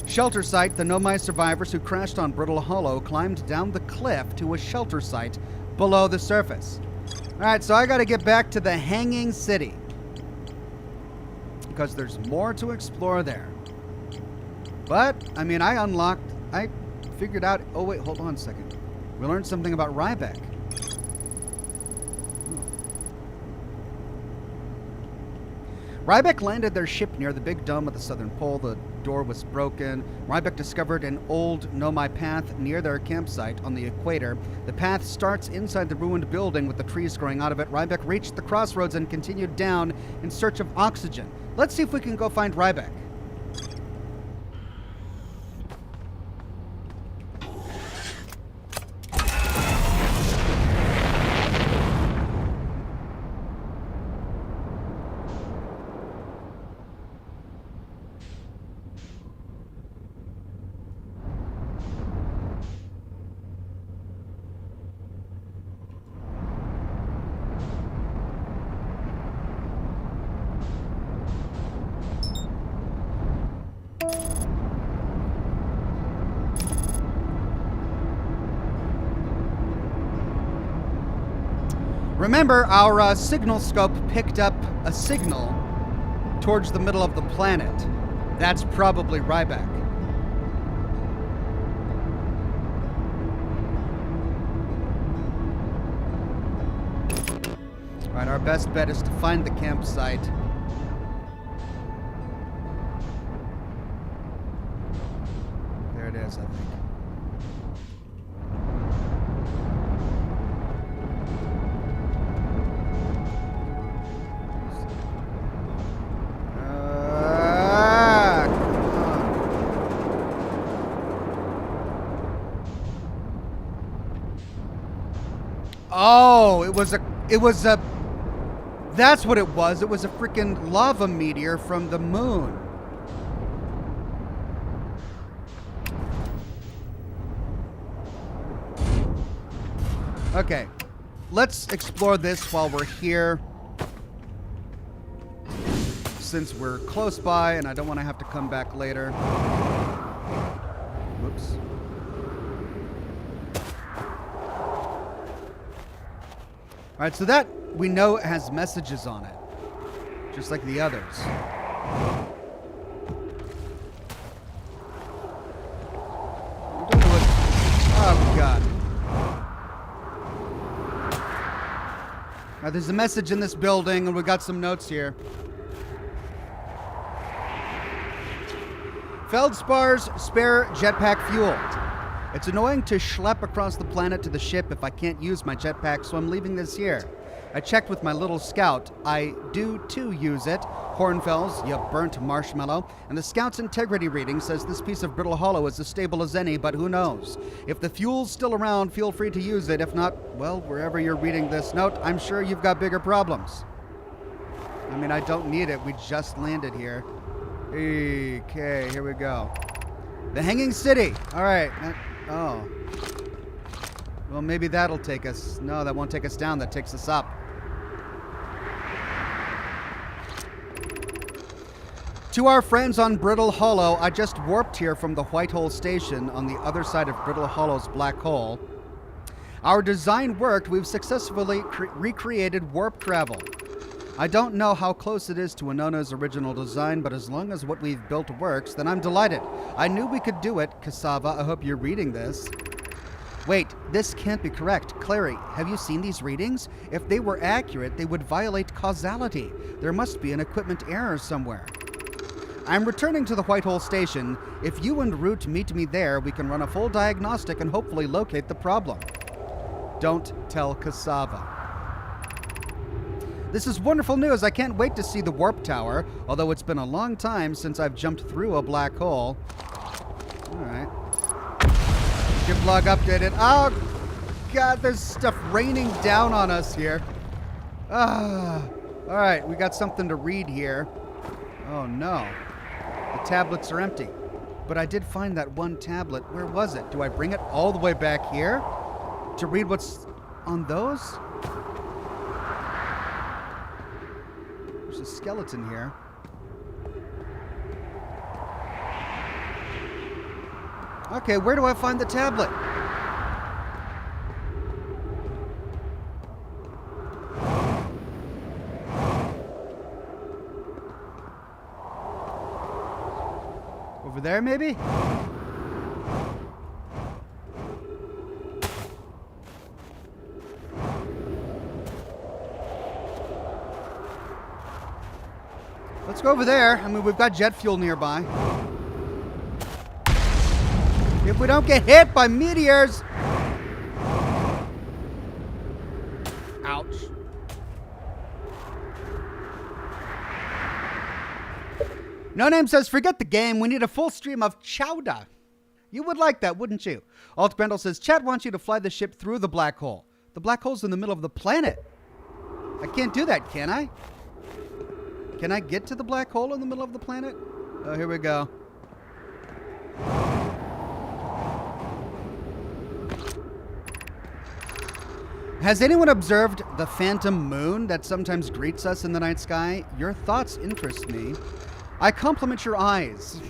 Shelter site, the Nomai survivors who crashed on Brittle Hollow climbed down the cliff to a shelter site below the surface. Alright, so I gotta get back to the Hanging City, because there's more to explore there. But, I mean, I figured out, oh wait, hold on a second. We learned something about Ryback. Ryback landed their ship near the big dome at the southern pole. The door was broken. Ryback discovered an old Nomai path near their campsite on the equator. The path starts inside the ruined building with the trees growing out of it. Ryback reached the crossroads and continued down in search of oxygen. Let's see if we can go find Ryback. Remember, our signal scope picked up a signal towards the middle of the planet. That's probably Ryback. Alright, our best bet is to find the campsite. There it is, I think. Oh, that's what it was. It was a freaking lava meteor from the moon. Okay, let's explore this while we're here, since we're close by and I don't want to have to come back later. Whoops. All right, so that we know has messages on it, just like the others. Oh, God. Now, there's a message in this building, and we got some notes here. Feldspar's spare jetpack fueled. It's annoying to schlep across the planet to the ship if I can't use my jetpack, so I'm leaving this here. I checked with my little scout. I do, too, use it. Hornfells, you burnt marshmallow. And the scout's integrity reading says this piece of Brittle Hollow is as stable as any, but who knows? If the fuel's still around, feel free to use it. If not, well, wherever you're reading this note, I'm sure you've got bigger problems. I mean, I don't need it. We just landed here. Okay, here we go. The Hanging City. All right. Oh. Well, maybe that'll take us. No, that won't take us down. That takes us up. To our friends on Brittle Hollow, I just warped here from the White Hole Station on the other side of Brittle Hollow's black hole. Our design worked. We've successfully recreated warp travel. I don't know how close it is to Anona's original design, but as long as what we've built works, then I'm delighted. I knew we could do it, Cassava. I hope you're reading this. Wait, this can't be correct. Clary, have you seen these readings? If they were accurate, they would violate causality. There must be an equipment error somewhere. I'm returning to the White Hole Station. If you and Root meet me there, we can run a full diagnostic and hopefully locate the problem. Don't tell Cassava. This is wonderful news. I can't wait to see the warp tower, although it's been a long time since I've jumped through a black hole. All right. Get blog updated. Oh, God, there's stuff raining down on us here. All right, we got something to read here. Oh, no. The tablets are empty. But I did find that one tablet. Where was it? Do I bring it all the way back here to read what's on those? There's a skeleton here. Okay, where do I find the tablet? Over there, maybe? Let's go over there. I mean, we've got jet fuel nearby. If we don't get hit by meteors. Ouch. No Name says, forget the game. We need a full stream of chowder. You would like that, wouldn't you? Alt Brendel says, Chad wants you to fly the ship through the black hole. The black hole's in the middle of the planet. I can't do that, can I? Can I get to the black hole in the middle of the planet? Oh, here we go. Has anyone observed the phantom moon that sometimes greets us in the night sky? Your thoughts interest me. I compliment your eyes.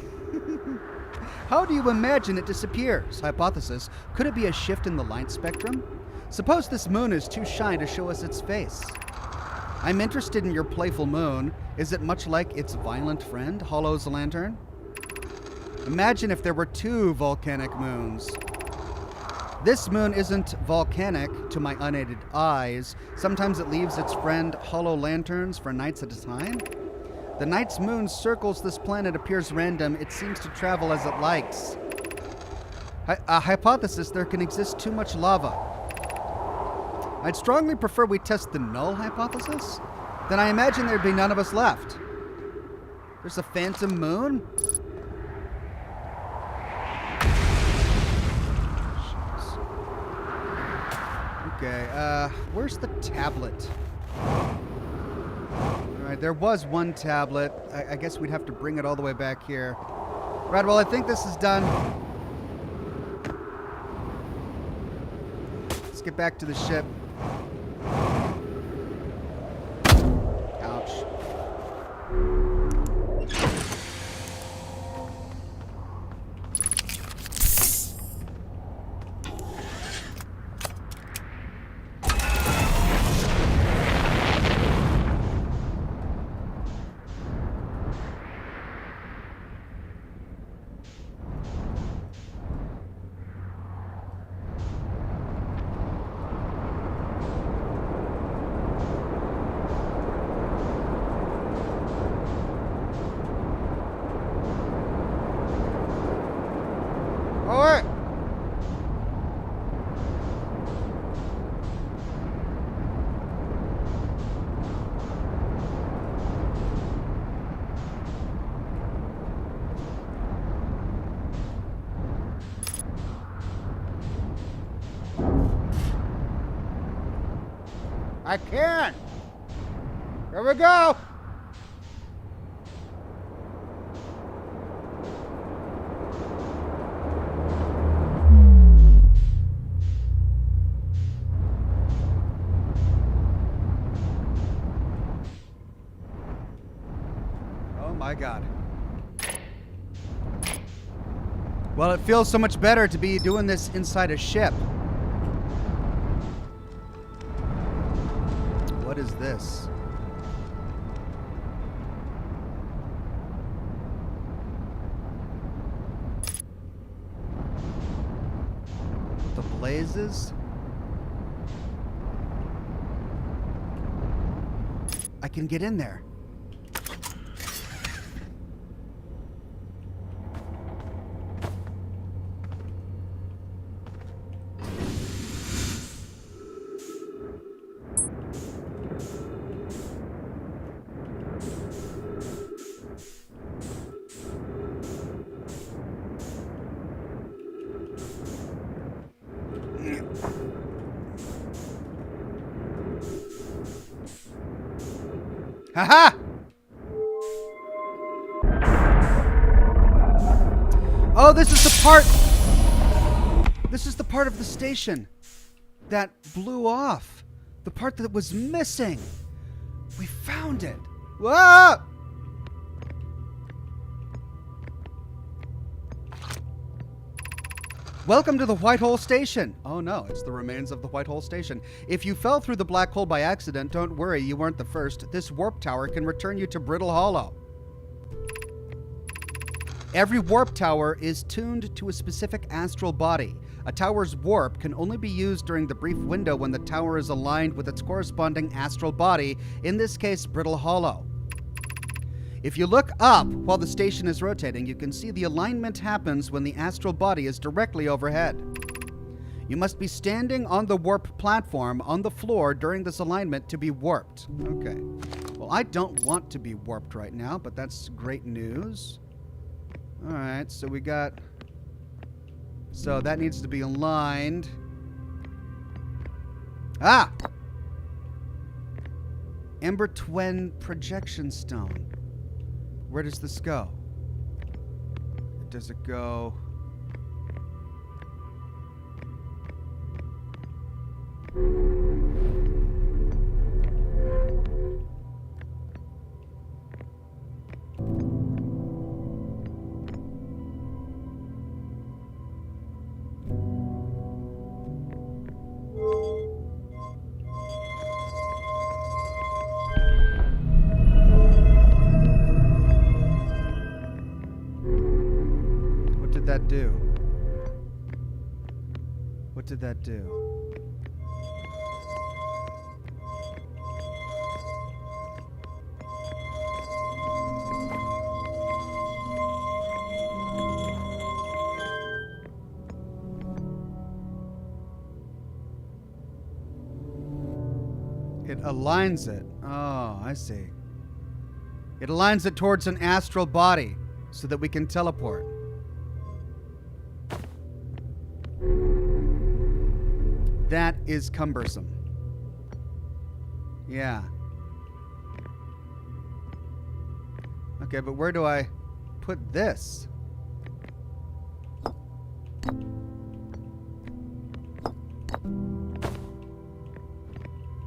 How do you imagine it disappears? Hypothesis, could it be a shift in the light spectrum? Suppose this moon is too shy to show us its face. I'm interested in your playful moon. Is it much like its violent friend, Hollow's lantern? Imagine if there were two volcanic moons. This moon isn't volcanic to my unaided eyes. Sometimes it leaves its friend hollow lanterns for nights at a time. The night's moon circles this planet appears random. It seems to travel as it likes. A hypothesis, there can exist too much lava. I'd strongly prefer we test the null hypothesis. Then I imagine there'd be none of us left. There's a phantom moon? Okay, where's the tablet? Alright, there was one tablet. I guess we'd have to bring it all the way back here. Right, well, I think this is done. Let's get back to the ship. Ouch. I can't. Here we go. God. Well, it feels so much better to be doing this inside a ship. What is this? The blazes? I can get in there. Haha! Oh, this is the part. This is the part of the station that blew off. The part that was missing. We found it. Whoa! Welcome to the White Hole Station. Oh no, it's the remains of the White Hole Station. If you fell through the black hole by accident, don't worry, you weren't the first. This warp tower can return you to Brittle Hollow. Every warp tower is tuned to a specific astral body. A tower's warp can only be used during the brief window when the tower is aligned with its corresponding astral body, in this case, Brittle Hollow. If you look up while the station is rotating, you can see the alignment happens when the astral body is directly overhead. You must be standing on the warp platform on the floor during this alignment to be warped. Okay. Well, I don't want to be warped right now, but that's great news. All right, so we got... So that needs to be aligned. Ah! Ember Twin Projection Stone. Where does this go? Does it go... do? What did that do? It aligns it. Oh, I see. It aligns it towards an astral body so that we can teleport. That is cumbersome. Yeah. Okay, but where do I put this?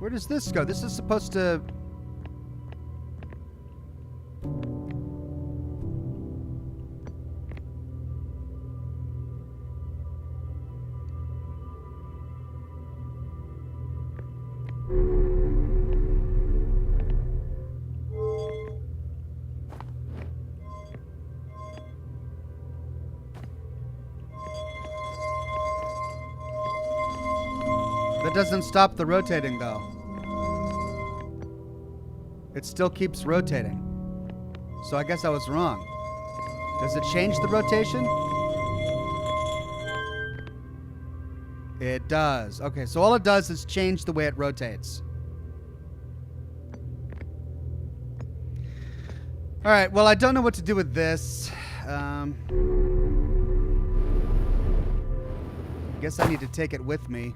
Where does this go? This is supposed to... That doesn't stop the rotating, though. It still keeps rotating. So I guess I was wrong. Does it change the rotation? It does. Okay, so all it does is change the way it rotates. All right, well, I don't know what to do with this. I guess I need to take it with me.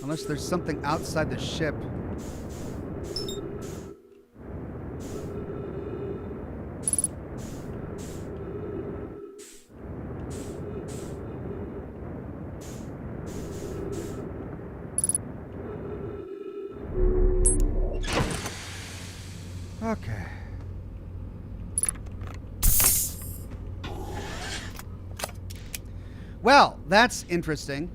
Unless there's something outside the ship. Okay. Well, that's interesting.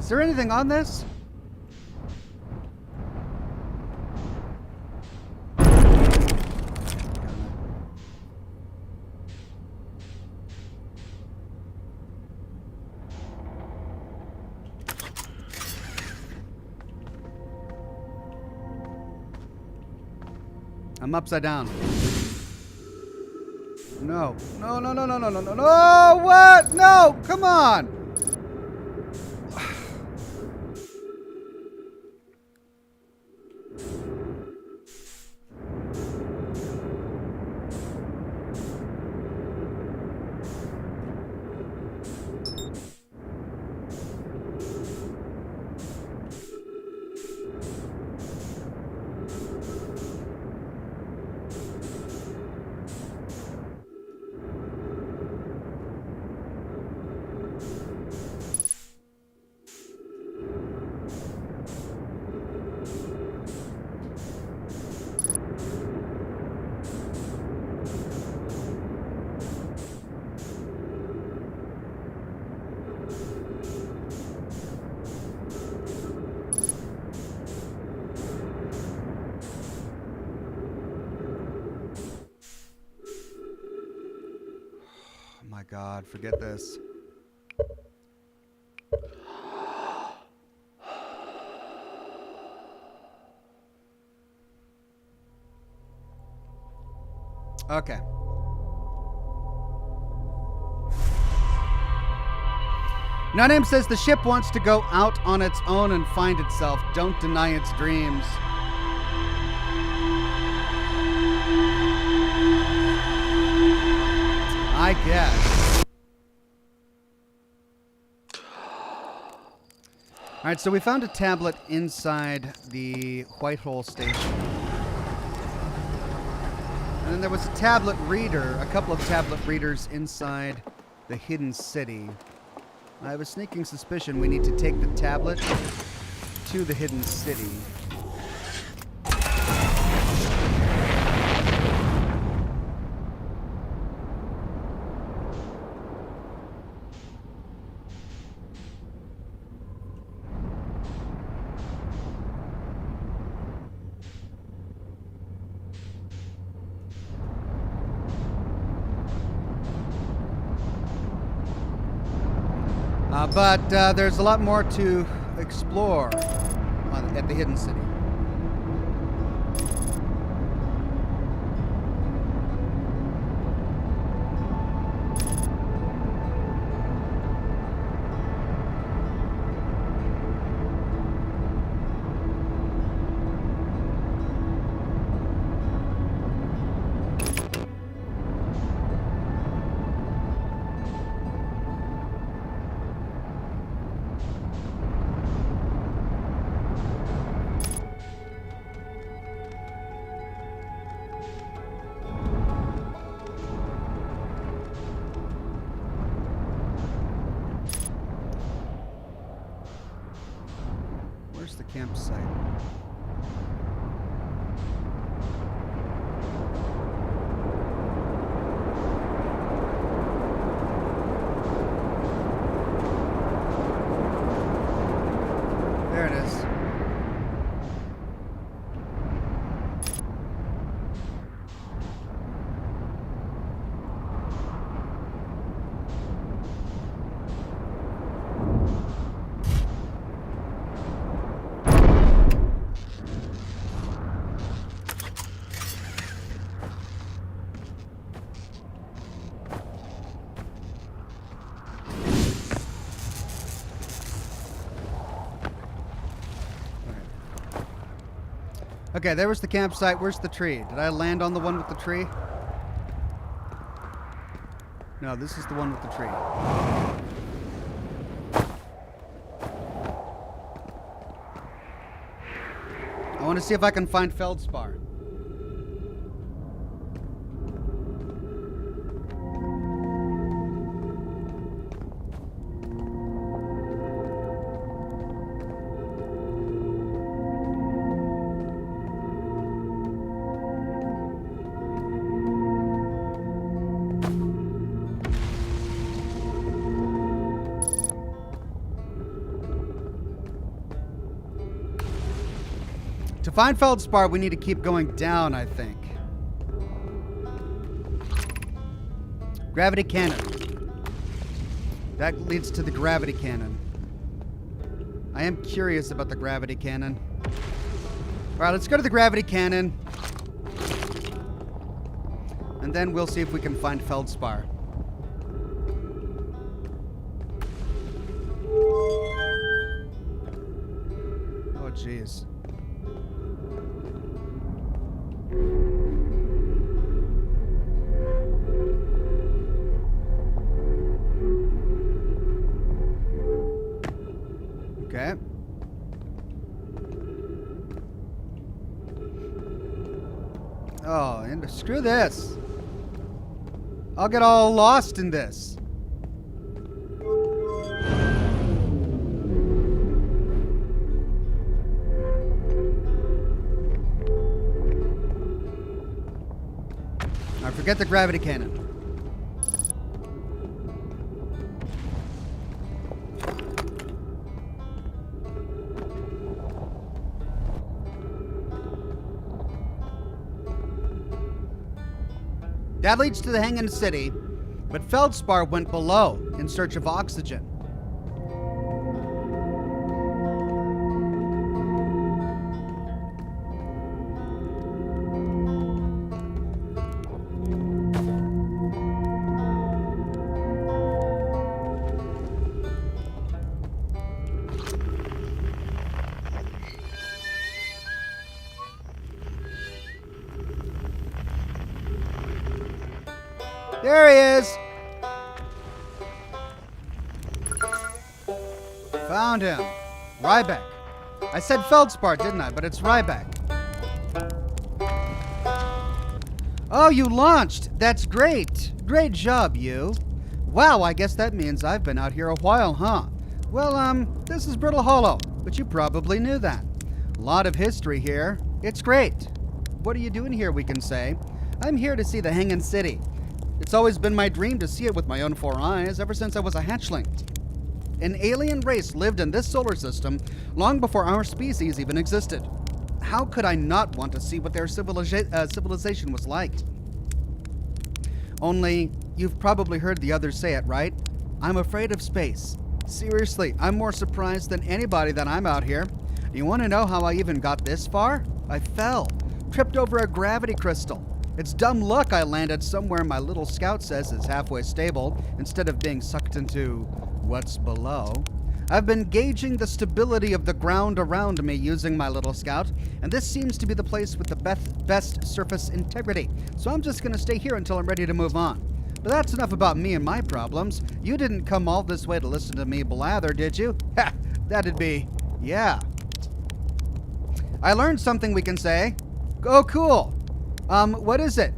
Is there anything on this? I'm upside down. No. No, no, no, no, no, no, no, no! What? No! Come on! God, forget this. Okay. No Name says the ship wants to go out on its own and find itself. Don't deny its dreams. I guess. All right, so we found a tablet inside the Whitehall station. And then there was a tablet reader, a couple of tablet readers inside the hidden city. I have a sneaking suspicion we need to take the tablet to the hidden city. But there's a lot more to explore at the hidden city. Where's the campsite? There it is. Okay, there was the campsite. Where's the tree? Did I land on the one with the tree? No, this is the one with the tree. I want to see if I can find Feldspar. To find Feldspar, we need to keep going down, I think. Gravity cannon. That leads to the gravity cannon. I am curious about the gravity cannon. Alright, let's go to the gravity cannon. And then we'll see if we can find Feldspar. Oh, jeez. Okay. Oh, and screw this. I'll get all lost in this. Now forget the gravity cannon. That leads to the Hanging City, but Feldspar went below in search of oxygen. There he is. Found him. Ryback. I said Feldspar, didn't I? But it's Ryback. Oh, you launched. That's great. Great job, you. Wow, I guess that means I've been out here a while, huh? Well, this is Brittle Hollow, but you probably knew that. A lot of history here. It's great. What are you doing here, we can say? I'm here to see the Hanging City. It's always been my dream to see it with my own 4 eyes ever since I was a hatchling. An alien race lived in this solar system long before our species even existed. How could I not want to see what their civilization was like? Only, you've probably heard the others say it, right? I'm afraid of space. Seriously, I'm more surprised than anybody that I'm out here. You want to know how I even got this far? I fell. Tripped over a gravity crystal. It's dumb luck I landed somewhere my little scout says is halfway stable instead of being sucked into what's below. I've been gauging the stability of the ground around me using my little scout, and this seems to be the place with the best surface integrity, so I'm just going to stay here until I'm ready to move on. But that's enough about me and my problems. You didn't come all this way to listen to me blather, did you? Ha! That'd be, yeah. I learned something, we can say. Oh, cool. What is it?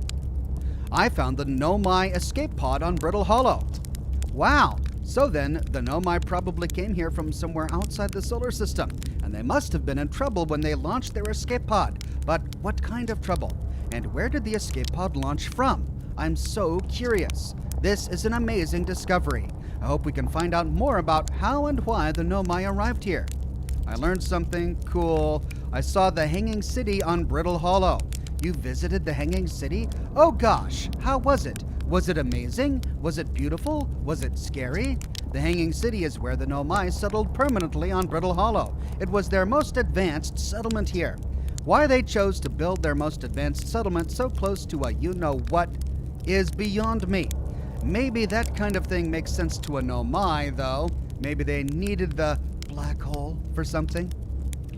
I found the Nomai escape pod on Brittle Hollow. Wow. So then, the Nomai probably came here from somewhere outside the solar system, and they must have been in trouble when they launched their escape pod. But what kind of trouble? And where did the escape pod launch from? I'm so curious. This is an amazing discovery. I hope we can find out more about how and why the Nomai arrived here. I learned something cool. I saw the Hanging City on Brittle Hollow. You visited the Hanging City? Oh gosh, how was it? Was it amazing? Was it beautiful? Was it scary? The Hanging City is where the Nomai settled permanently on Brittle Hollow. It was their most advanced settlement here. Why they chose to build their most advanced settlement so close to a you-know-what is beyond me. Maybe that kind of thing makes sense to a Nomai, though. Maybe they needed the black hole for something.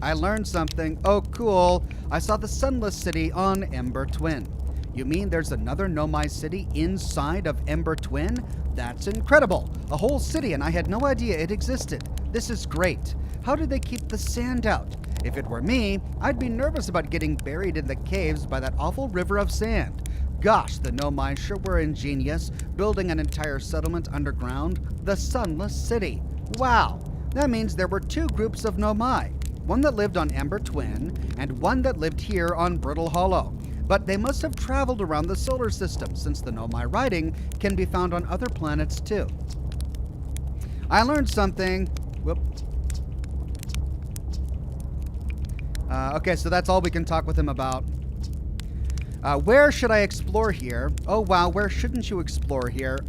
I learned something. Oh, cool. I saw the Sunless City on Ember Twin. You mean there's another Nomai city inside of Ember Twin? That's incredible. A whole city, and I had no idea it existed. This is great. How did they keep the sand out? If it were me, I'd be nervous about getting buried in the caves by that awful river of sand. Gosh, the Nomai sure were ingenious, building an entire settlement underground, the Sunless City. Wow, that means there were two groups of Nomai, one that lived on Ember Twin and one that lived here on Brittle Hollow. But they must have traveled around the solar system, since the Nomai writing can be found on other planets too. I learned something. Whoop. Okay, so that's all we can talk with him about. Where should I explore here? Oh, wow, where shouldn't you explore here?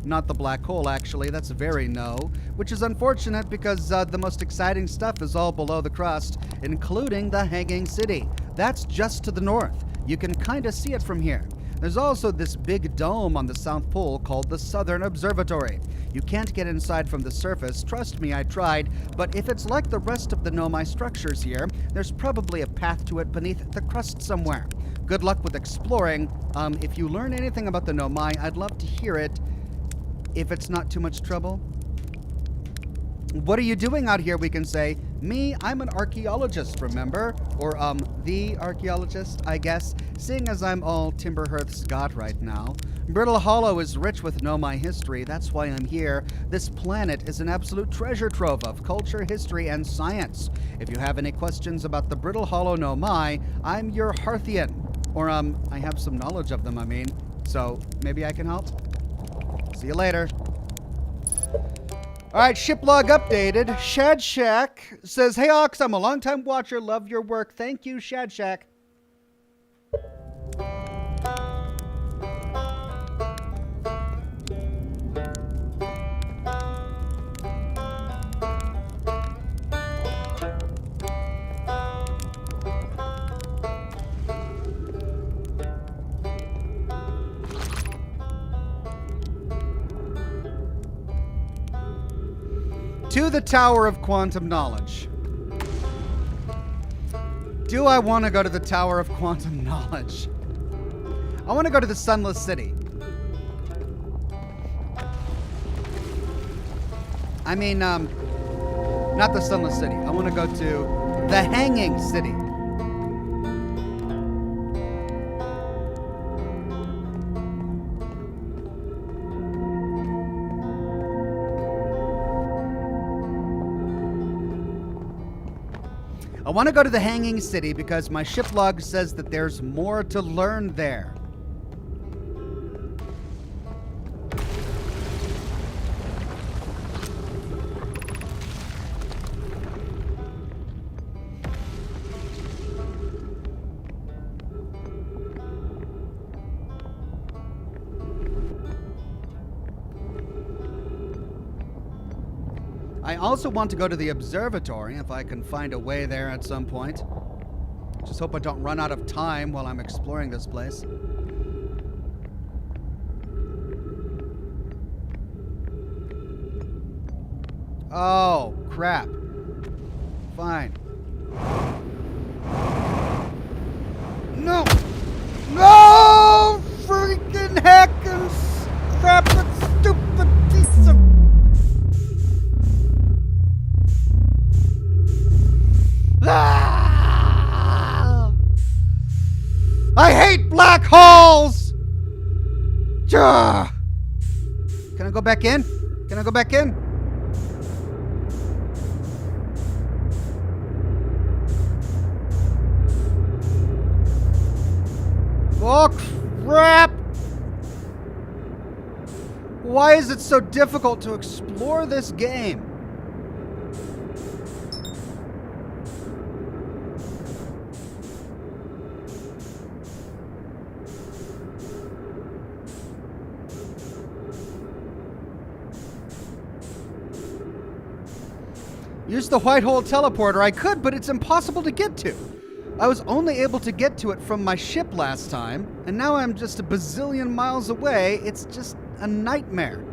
Not the black hole, actually. That's very no. Which is unfortunate because the most exciting stuff is all below the crust, including the Hanging City. That's just to the north. You can kind of see it from here. There's also this big dome on the South Pole called the Southern Observatory. You can't get inside from the surface, trust me, I tried, but if it's like the rest of the Nomai structures here, there's probably a path to it beneath the crust somewhere. Good luck with exploring. If you learn anything about the Nomai, I'd love to hear it, if it's not too much trouble. What are you doing out here, we can say. Me, I'm an archaeologist, remember? Or, the archaeologist, I guess, seeing as I'm all Timberhearth's got right now. Brittle Hollow is rich with Nomai history, that's why I'm here. This planet is an absolute treasure trove of culture, history, and science. If you have any questions about the Brittle Hollow Nomai, I'm your Hearthian. Or, I have some knowledge of them, I mean. So, maybe I can help? See you later. All right, ship log updated. Shad Shack says, "Hey Ox, I'm a longtime watcher. Love your work. Thank you, Shad Shack." To the Tower of Quantum Knowledge. Do I want to go to the Tower of Quantum Knowledge? I want to go to the Sunless City. I mean, not the Sunless City. I want to go to the Hanging City. I want to go to the Hanging City because my ship log says that there's more to learn there. I also want to go to the observatory if I can find a way there at some point. Just hope I don't run out of time while I'm exploring this place. Oh, crap. Fine. No! No! Freaking heck and crap, that stupid piece of... Ah! I hate black holes! Can I go back in? Can I go back in? Oh, crap! Why is it so difficult to explore this game? Use the white hole teleporter. I could, but it's impossible to get to. I was only able to get to it from my ship last time, and now I'm just a bazillion miles away. It's just a nightmare.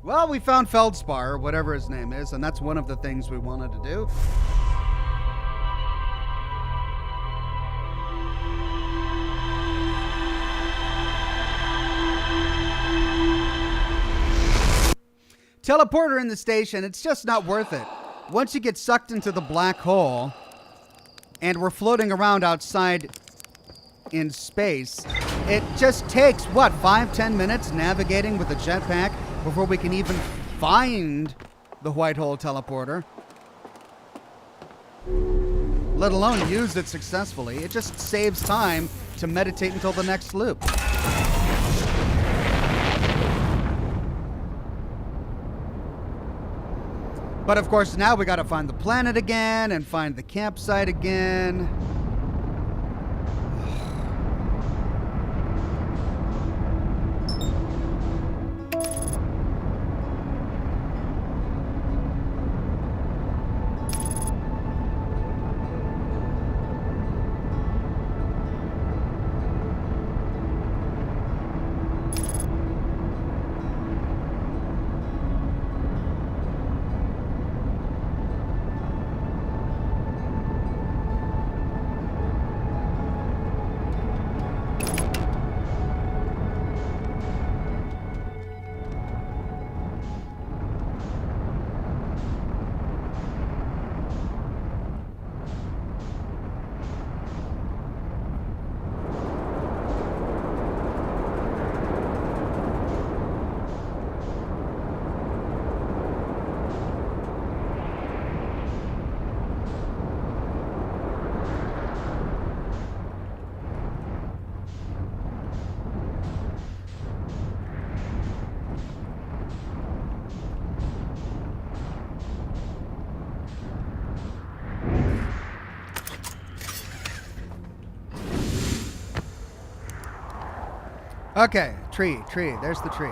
Well, we found Feldspar, whatever his name is, and that's one of the things we wanted to do. Teleporter in the station, it's just not worth it. Once you get sucked into the black hole, and we're floating around outside in space, it just takes, what, 5-10 minutes navigating with a jetpack before we can even find the white hole teleporter, let alone use it successfully. It just saves time to meditate until the next loop. But of course, now we gotta find the planet again and find the campsite again. Okay, tree. There's the tree.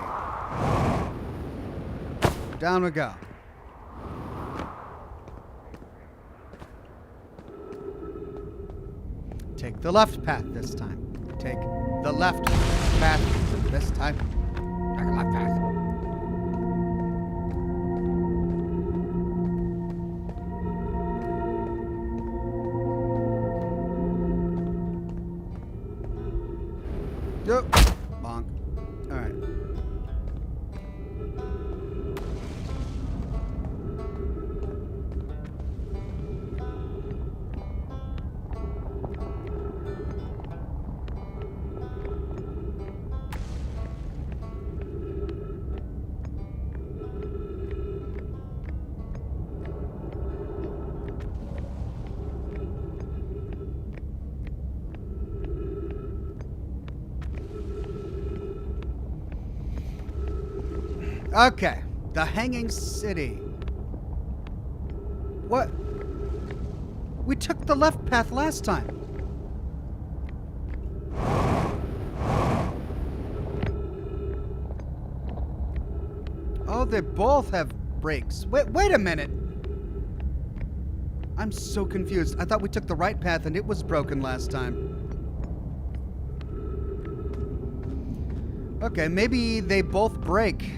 Down we go. Take the left path this time. Take the left path this time. Take the left path. Yep. Bonk. All right. Okay, the Hanging City. What? We took the left path last time. Oh, they both have brakes. Wait a minute. I'm so confused. I thought we took the right path and it was broken last time. Okay, maybe they both brake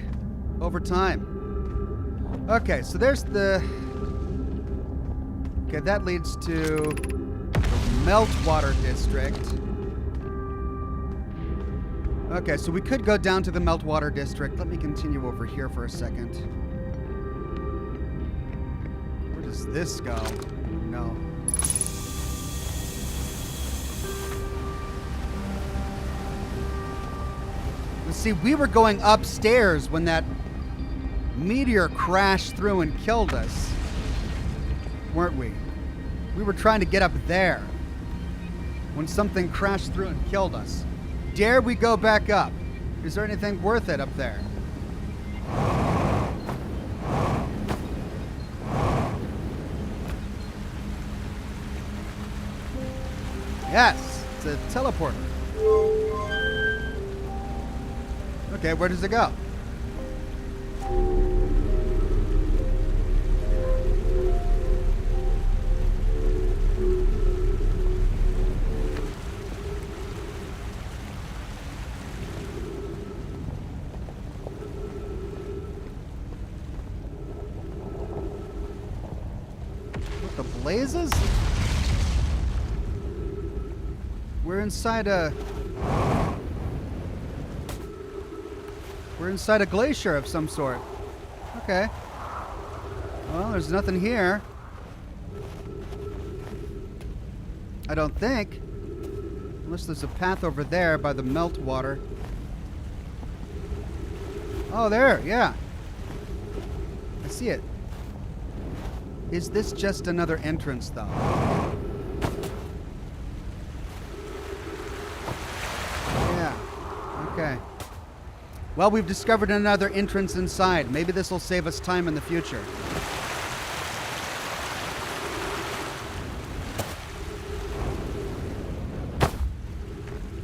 over time. Okay, so there's the... Okay, that leads to the Meltwater district. Okay, so we could go down to the Meltwater district. Let me continue over here for a second. Where does this go? No. Let's see, we were going upstairs when that meteor crashed through and killed us, weren't we? We were trying to get up there when something crashed through and killed us. Dare we go back up? Is there anything worth it up there? Yes, it's a teleporter. Okay, where does it go? blazes? We're inside a glacier of some sort. Okay. Well, there's nothing here. I don't think. Unless there's a path over there by the Meltwater. Oh, there, yeah. I see it. Is this just another entrance, though? Yeah. Okay. Well, we've discovered another entrance inside. Maybe this will save us time in the future.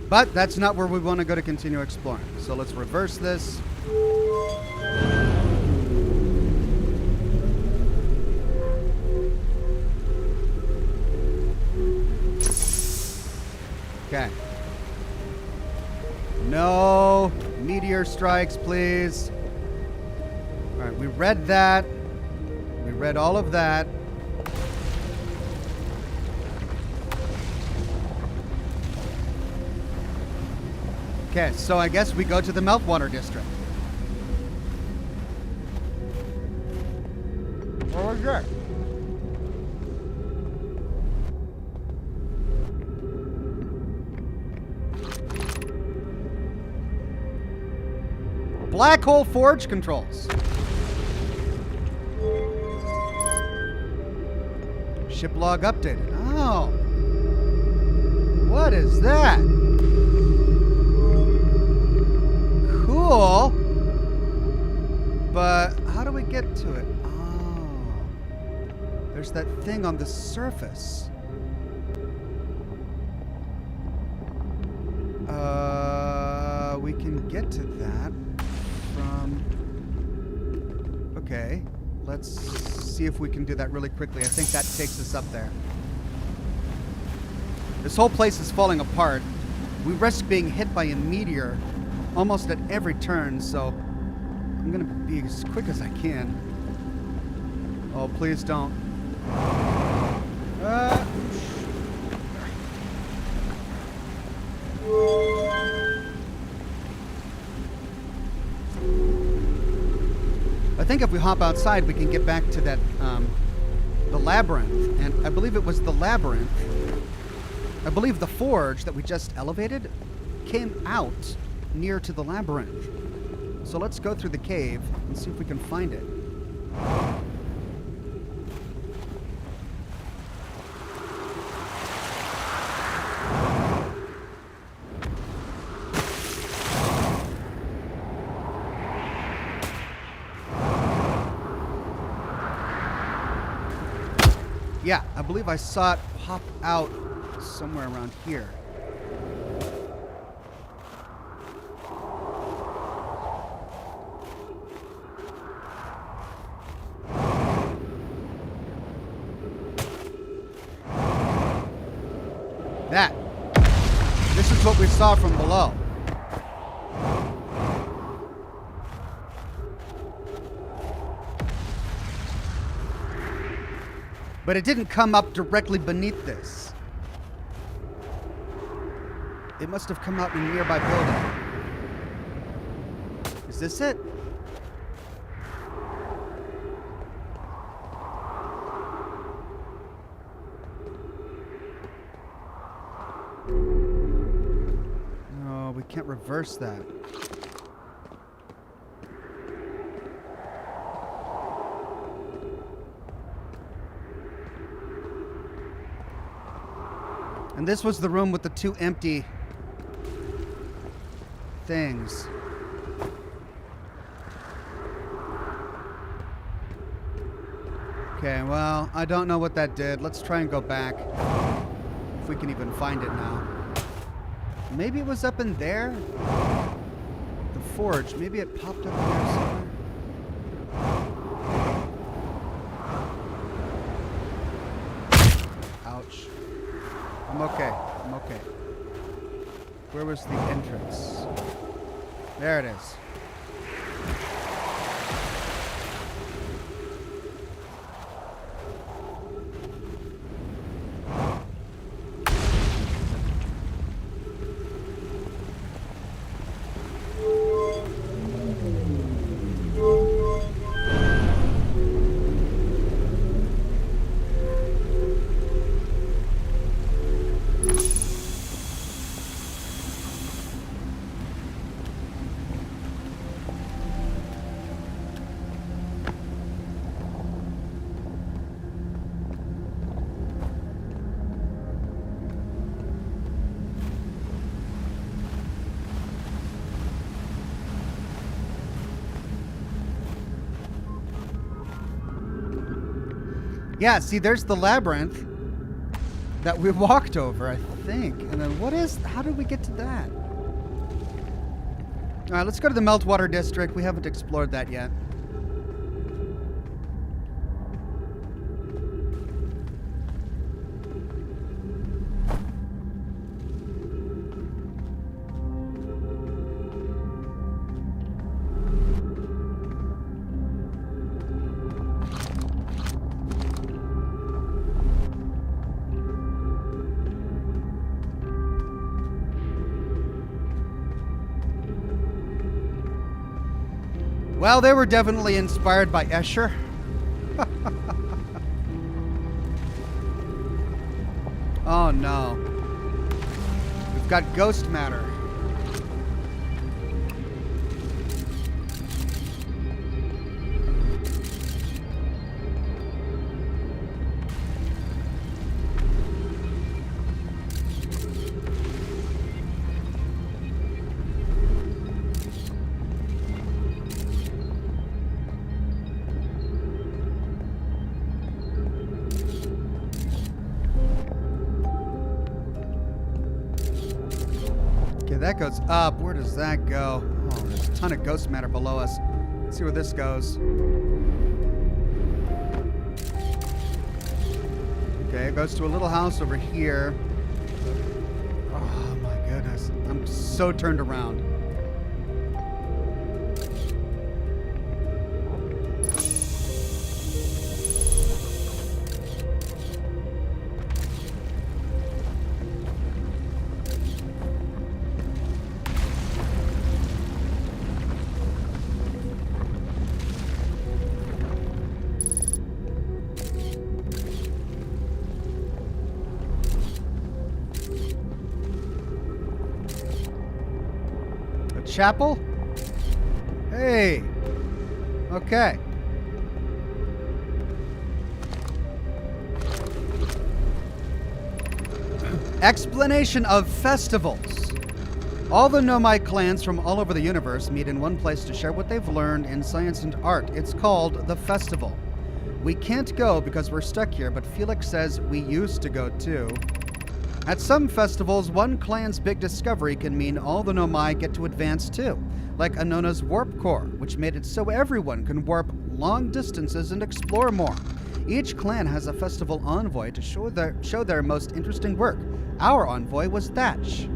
But that's not where we want to go to continue exploring. So let's reverse this. Okay. No meteor strikes, please. All right, we read that. We read all of that. Okay, so I guess we go to the Meltwater district. What was that? Black hole forge controls. Ship log updated. Oh. What is that? Cool. But how do we get to it? Oh. There's that thing on the surface. We can get to that from... Okay. Let's see if we can do that really quickly. I think that takes us up there. This whole place is falling apart. We risk being hit by a meteor almost at every turn, so I'm gonna be as quick as I can. Oh, please don't. I think if we hop outside, we can get back to that, the labyrinth. And I believe it was the labyrinth. I believe the forge that we just elevated came out near to the labyrinth. So let's go through the cave and see if we can find it. Yeah, I believe I saw it pop out somewhere around here. That. This is what we saw from below. But it didn't come up directly beneath this. It must have come out in a nearby building. Is this it? No, we can't reverse that. And this was the room with the two empty things. Okay, well, I don't know what that did. Let's try and go back. If we can even find it now. Maybe it was up in there? The forge. Maybe it popped up in there somewhere. Ouch. I'm okay. I'm okay. Where was the entrance? There it is. Yeah, see, there's the labyrinth that we walked over, I think. And then how did we get to that? All right, let's go to the Meltwater district. We haven't explored that yet. Well, they were definitely inspired by Escher. Oh no. We've got ghost matter. That goes up. Where does that go? Oh, there's a ton of ghost matter below us. Let's see where this goes. Okay, it goes to a little house over here. Oh my goodness. I'm so turned around. Chapel? Hey. Okay. Explanation of festivals. All the Nomai clans from all over the universe meet in one place to share what they've learned in science and art. It's called the festival. We can't go because we're stuck here, but Felix says we used to go too. At some festivals, one clan's big discovery can mean all the Nomai get to advance too, like Anona's warp core, which made it so everyone can warp long distances and explore more. Each clan has a festival envoy to show their most interesting work. Our envoy was Thatch.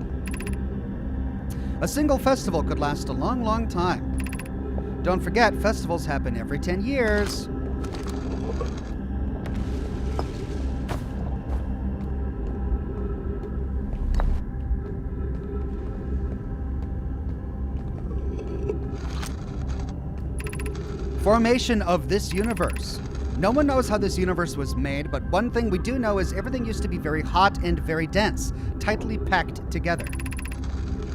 A single festival could last a long, long time. Don't forget, festivals happen every 10 years. Formation of this universe. No one knows how this universe was made, but one thing we do know is everything used to be very hot and very dense, tightly packed together.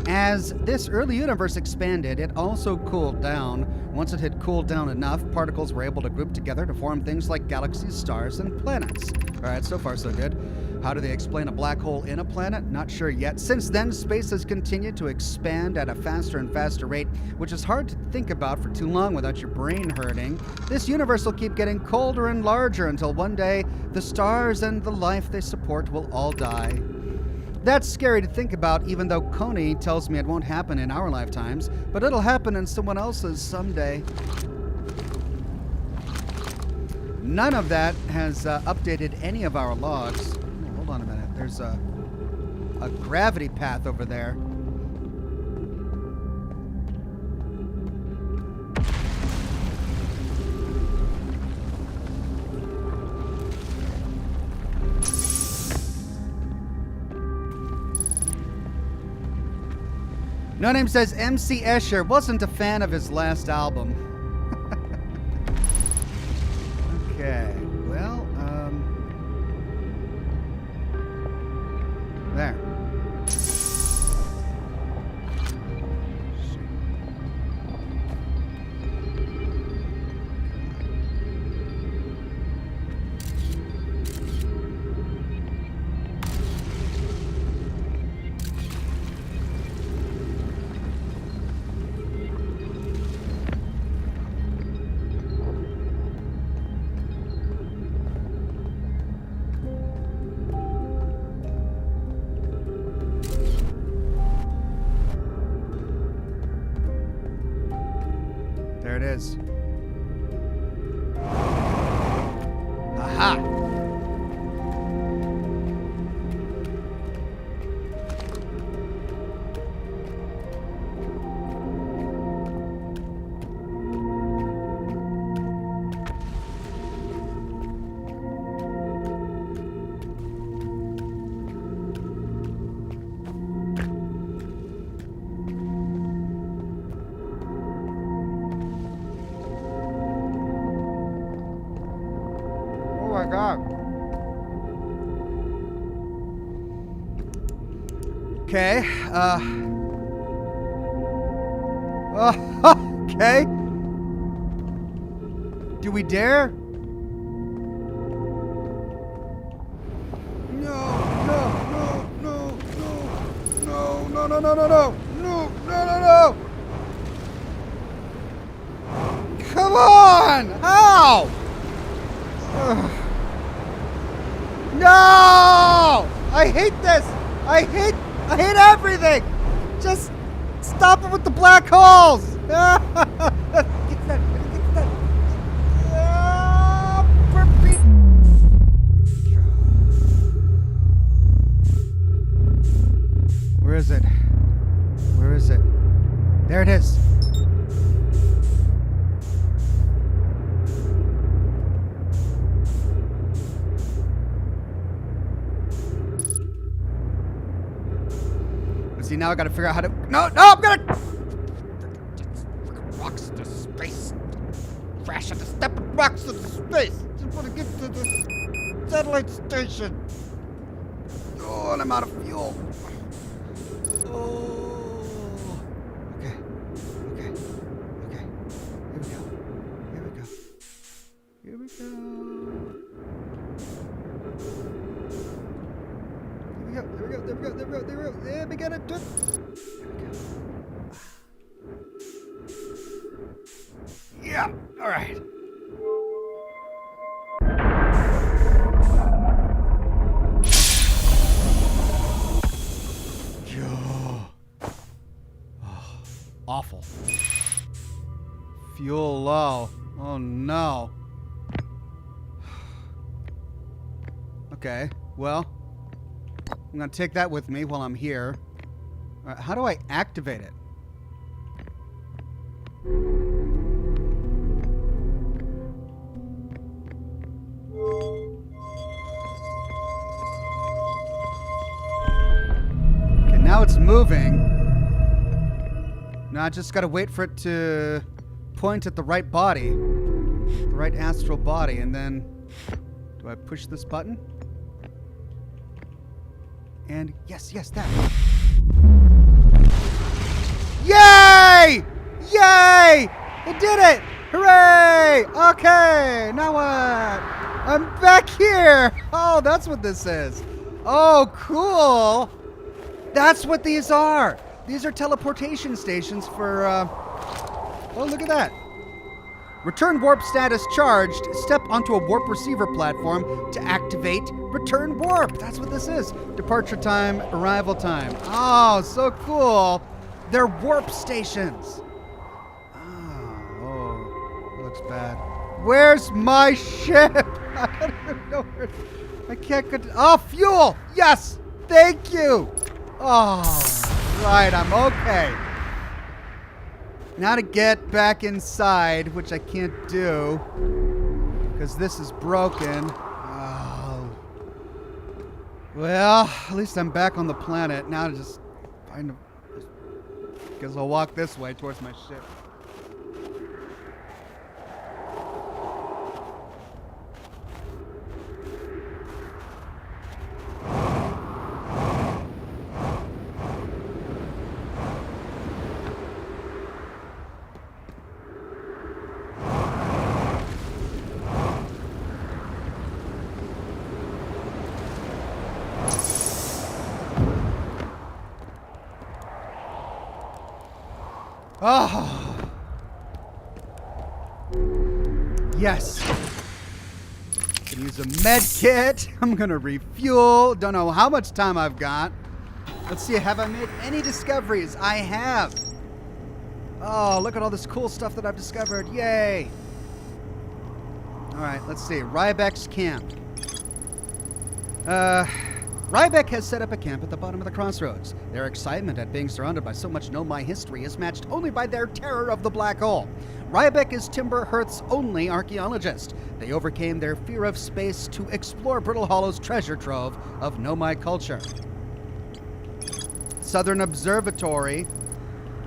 As this early universe expanded, it also cooled down. Once it had cooled down enough, particles were able to group together to form things like galaxies, stars, and planets. All right, so far so good. How do they explain a black hole in a planet? Not sure yet. Since then, space has continued to expand at a faster and faster rate, which is hard to think about for too long without your brain hurting. This universe will keep getting colder and larger until one day the stars and the life they support will all die. That's scary to think about, even though Coney tells me it won't happen in our lifetimes, but it'll happen in someone else's someday. None of that has updated any of our logs. Oh, hold on a minute. There's a gravity path over there. No Name says MC Escher wasn't a fan of his last album. Okay, well, there. There it is. Aha! Oh my God. Okay. Okay. Do we dare? No, no, no, no, no, no, no, no, no, no, no, no, no, no. Come on! How? Ugh. No! I hate this! I hate everything! Just stop it with the black holes! Get that! Get that! Where is it? Where is it? There it is! See, now I gotta figure out how to. No, I'm gonna. Rocks into space. Crash into stepping rocks into space. Just want to get to the satellite station. Oh, and I'm out of fuel. Oh. Okay. Here we go. Here we go. There we go. There we go. Yeah, all right. Oh, awful. Fuel low. Oh no. Okay, well. I'm going to take that with me while I'm here. All right, how do I activate it? Okay, now it's moving. Now I just got to wait for it to point at the right body. The right astral body. And then, do I push this button? And yes, that. Yay! Yay! It did it! Hooray! Okay, now what? I'm back here! Oh, that's what this is. Oh, cool! That's what these are. These are teleportation stations for, oh, look at that. Return warp status charged. Step onto a warp receiver platform to activate return warp. That's what this is. Departure time, arrival time. Oh, so cool. They're warp stations. Oh, that looks bad. Where's my ship? I don't even know where. I can't get. Oh, fuel. Yes. Thank you. Oh, right. I'm okay. Now to get back inside, which I can't do because this is broken. Oh. Well, at least I'm back on the planet. Now to just find a. Guess I'll walk this way towards my ship. Oh. Yes. Can use a med kit. I'm gonna refuel. Don't know how much time I've got. Let's see, have I made any discoveries? I have. Oh, look at all this cool stuff that I've discovered. Yay! Alright, let's see. Ryback's camp. Ryback has set up a camp at the bottom of the crossroads. Their excitement at being surrounded by so much Nomai history is matched only by their terror of the black hole. Ryback is Timber Hearth's only archaeologist. They overcame their fear of space to explore Brittle Hollow's treasure trove of Nomai culture. Southern Observatory.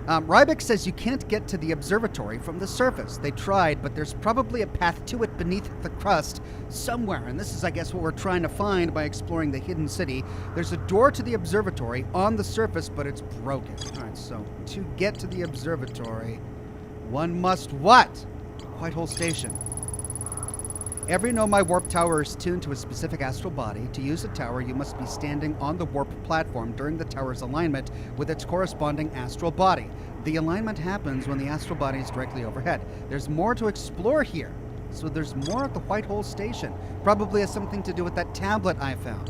Ryback says you can't get to the observatory from the surface. They tried, but there's probably a path to it beneath the crust somewhere. And this is, I guess, what we're trying to find by exploring the hidden city. There's a door to the observatory on the surface, but it's broken. All right, so to get to the observatory, one must what? Whitehole Station. Every Nomai warp tower is tuned to a specific astral body. To use a tower, you must be standing on the warp platform during the tower's alignment with its corresponding astral body. The alignment happens when the astral body is directly overhead. There's more to explore here. So there's more at the Whitehole Station. Probably has something to do with that tablet I found.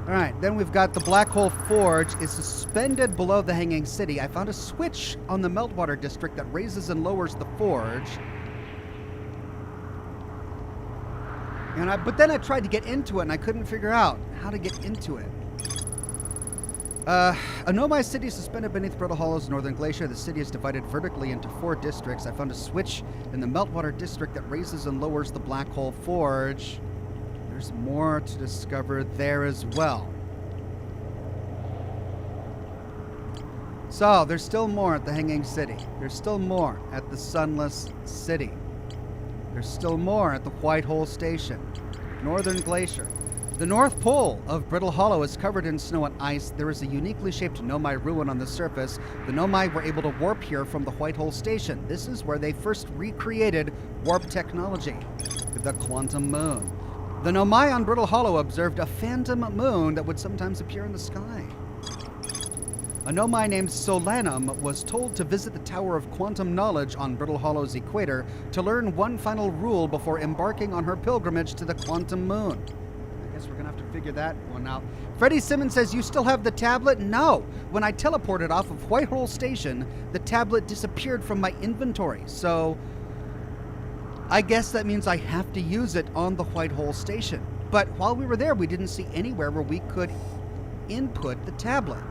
All right, then we've got the Black Hole Forge is suspended below the Hanging City. I found a switch on the Meltwater district that raises and lowers the forge. But then I tried to get into it, and I couldn't figure out how to get into it. A Nomai city suspended beneath Brittle Hollow's northern glacier. The city is divided vertically into 4 districts. I found a switch in the Meltwater district that raises and lowers the Black Hole Forge. There's more to discover there as well. So, there's still more at the Hanging City. There's still more at the Sunless City. There's still more at the Whitehole Station. Northern Glacier. The North Pole of Brittle Hollow is covered in snow and ice. There is a uniquely shaped Nomai ruin on the surface. The Nomai were able to warp here from the Whitehole Station. This is where they first recreated warp technology. The Quantum Moon. The Nomai on Brittle Hollow observed a phantom moon that would sometimes appear in the sky. A Nomai named Solanum was told to visit the Tower of Quantum Knowledge on Brittle Hollow's equator to learn one final rule before embarking on her pilgrimage to the Quantum Moon. I guess we're going to have to figure that one out. Freddie Simmons says, you still have the tablet? No. When I teleported off of Whitehole Station, the tablet disappeared from my inventory. So I guess that means I have to use it on the Whitehole Station. But while we were there, we didn't see anywhere where we could input the tablet.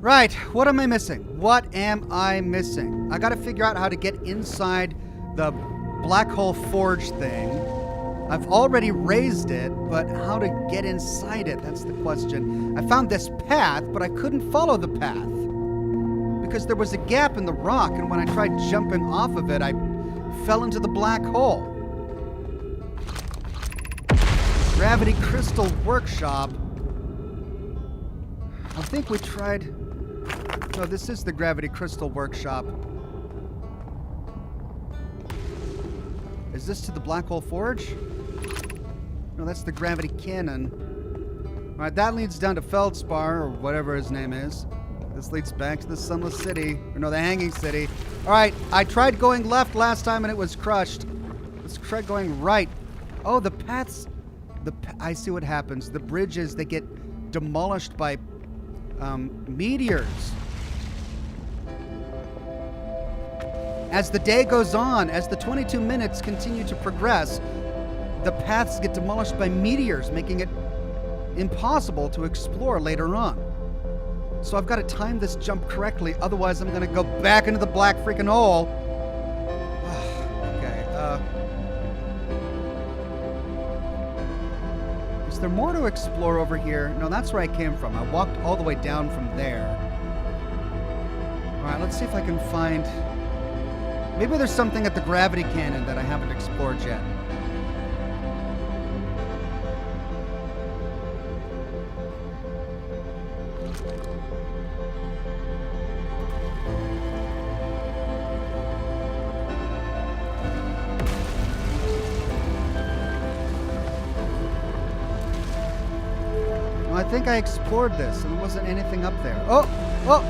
Right, what am I missing? What am I missing? I gotta figure out how to get inside the Black Hole Forge thing. I've already raised it, but how to get inside it, that's the question. I found this path, but I couldn't follow the path because there was a gap in the rock, and when I tried jumping off of it, I fell into the black hole. Gravity Crystal Workshop. I think we tried... No, this is the Gravity Crystal Workshop. Is this to the Black Hole Forge? No, that's the Gravity Cannon. Alright, that leads down to Feldspar, or whatever his name is. This leads back to the Sunless City. Or no, the Hanging City. Alright, I tried going left last time and it was crushed. Let's try going right. Oh, the paths... I see what happens. The bridges, they get demolished by meteors. As the day goes on, as the 22 minutes continue to progress, the paths get demolished by meteors, making it impossible to explore later on. So I've got to time this jump correctly, otherwise I'm going to go back into the black freaking hole. Okay, is there more to explore over here? No, that's where I came from. I walked all the way down from there. Alright, let's see if I can find... Maybe there's something at the gravity cannon that I haven't explored yet. I think I explored this, and there wasn't anything up there. Oh! Oh!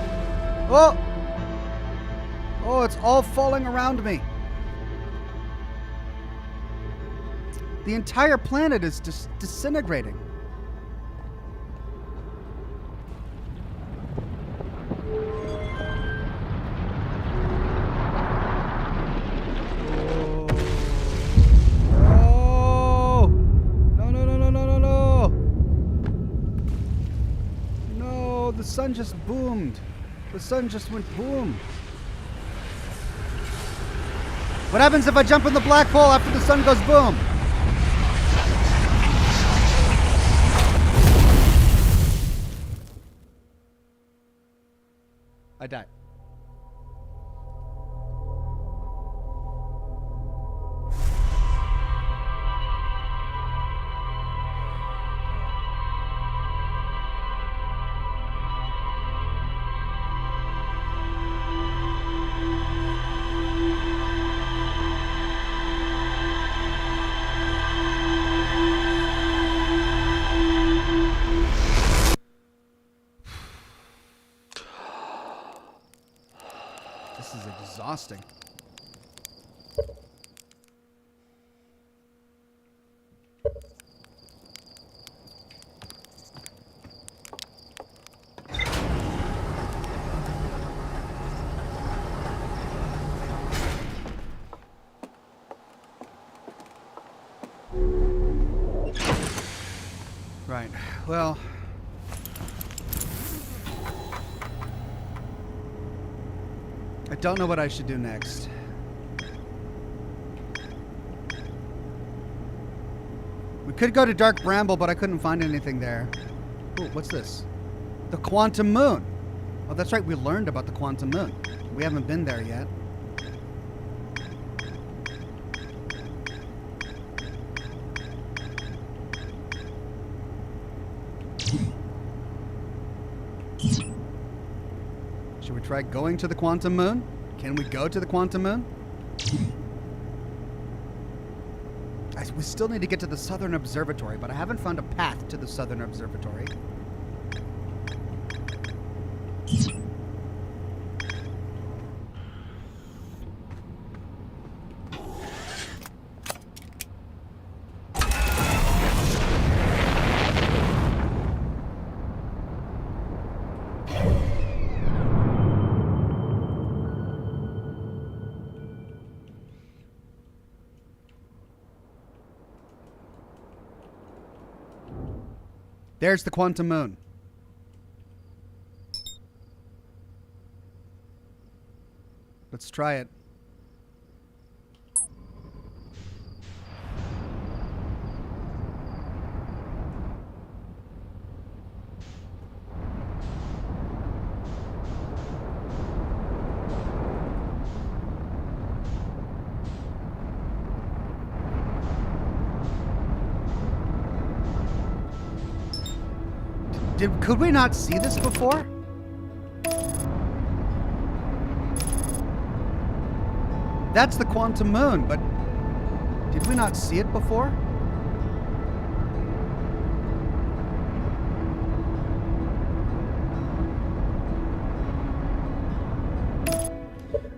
Oh! Oh, it's all falling around me. The entire planet is just disintegrating. The sun just boomed. The sun just went boom. What happens if I jump in the black hole after the sun goes boom? I die. This is exhausting. Right. Well, I don't know what I should do next. We could go to Dark Bramble, but I couldn't find anything there. Ooh, what's this? The Quantum Moon. Oh, that's right. We learned about the Quantum Moon. We haven't been there yet. Should we try going to the Quantum Moon? Can we go to the Quantum Moon? We still need to get to the Southern Observatory, but I haven't found a path to the Southern Observatory. There's the Quantum Moon. Let's try it. Could we not see this before? That's the Quantum Moon, but did we not see it before?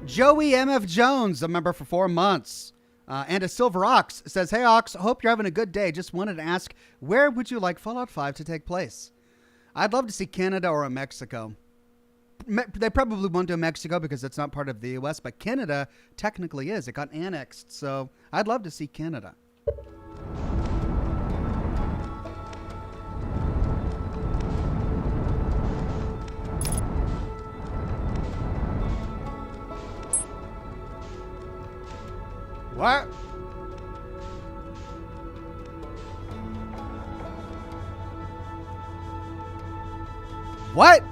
Joey MF Jones, a member for 4 months. And a Silver Ox says, "Hey Ox, hope you're having a good day. Just wanted to ask, where would you like Fallout 5 to take place?" I'd love to see Canada or Mexico. They probably won't do Mexico because it's not part of the U.S., but Canada technically is. It got annexed, so I'd love to see Canada. What? What?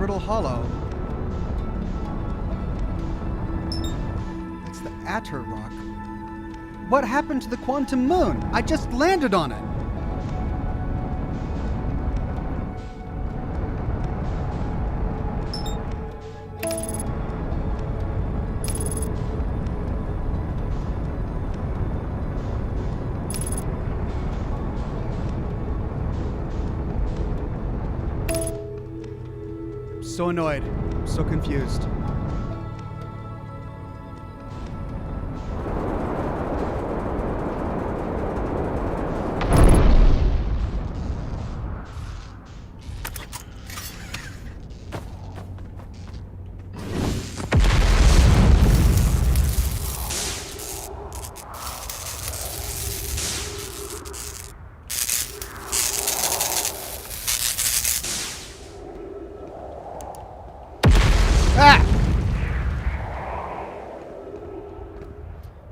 brittle hollow. That's the Atter rock. What happened to the quantum moon? I just landed on it. So annoyed, so confused.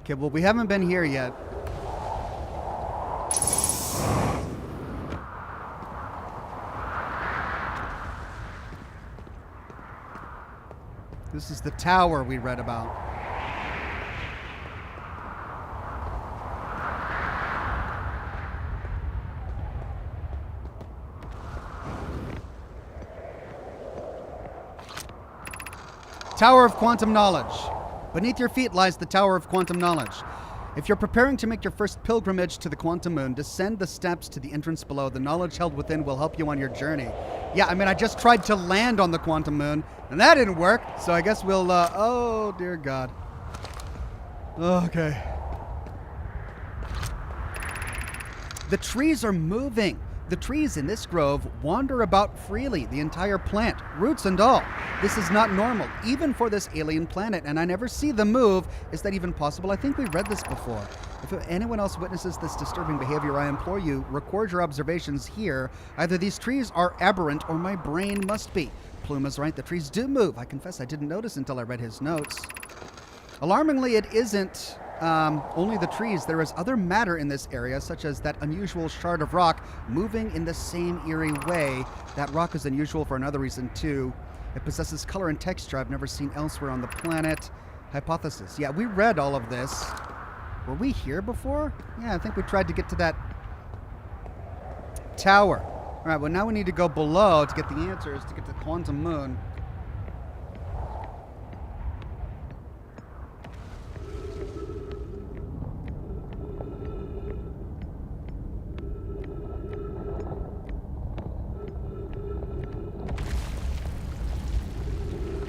Okay, well, we haven't been here yet. This is the tower we read about. Tower of Quantum Knowledge. Beneath your feet lies the Tower of Quantum Knowledge. If you're preparing to make your first pilgrimage to the Quantum Moon, descend the steps to the entrance below. The knowledge held within will help you on your journey. Yeah, I mean, I just tried to land on the Quantum Moon, and that didn't work, so I guess we'll, oh, dear God. Okay. The trees are moving. The trees in this grove wander about freely, the entire plant, roots and all. This is not normal, even for this alien planet, and I never see them move. Is that even possible? I think we read this before. If anyone else witnesses this disturbing behavior, I implore you, record your observations here. Either these trees are aberrant or my brain must be. Plume is right, the trees do move. I confess I didn't notice until I read his notes. Alarmingly, it isn't only the trees. There is other matter in this area, such as that unusual shard of rock moving in the same eerie way. That rock is unusual for another reason, too. It possesses color and texture I've never seen elsewhere on the planet. Hypothesis. Yeah, we read all of this. Were we here before? Yeah, I think we tried to get to that tower. All right, well, now we need to go below to get the answers, to get to the Quantum Moon.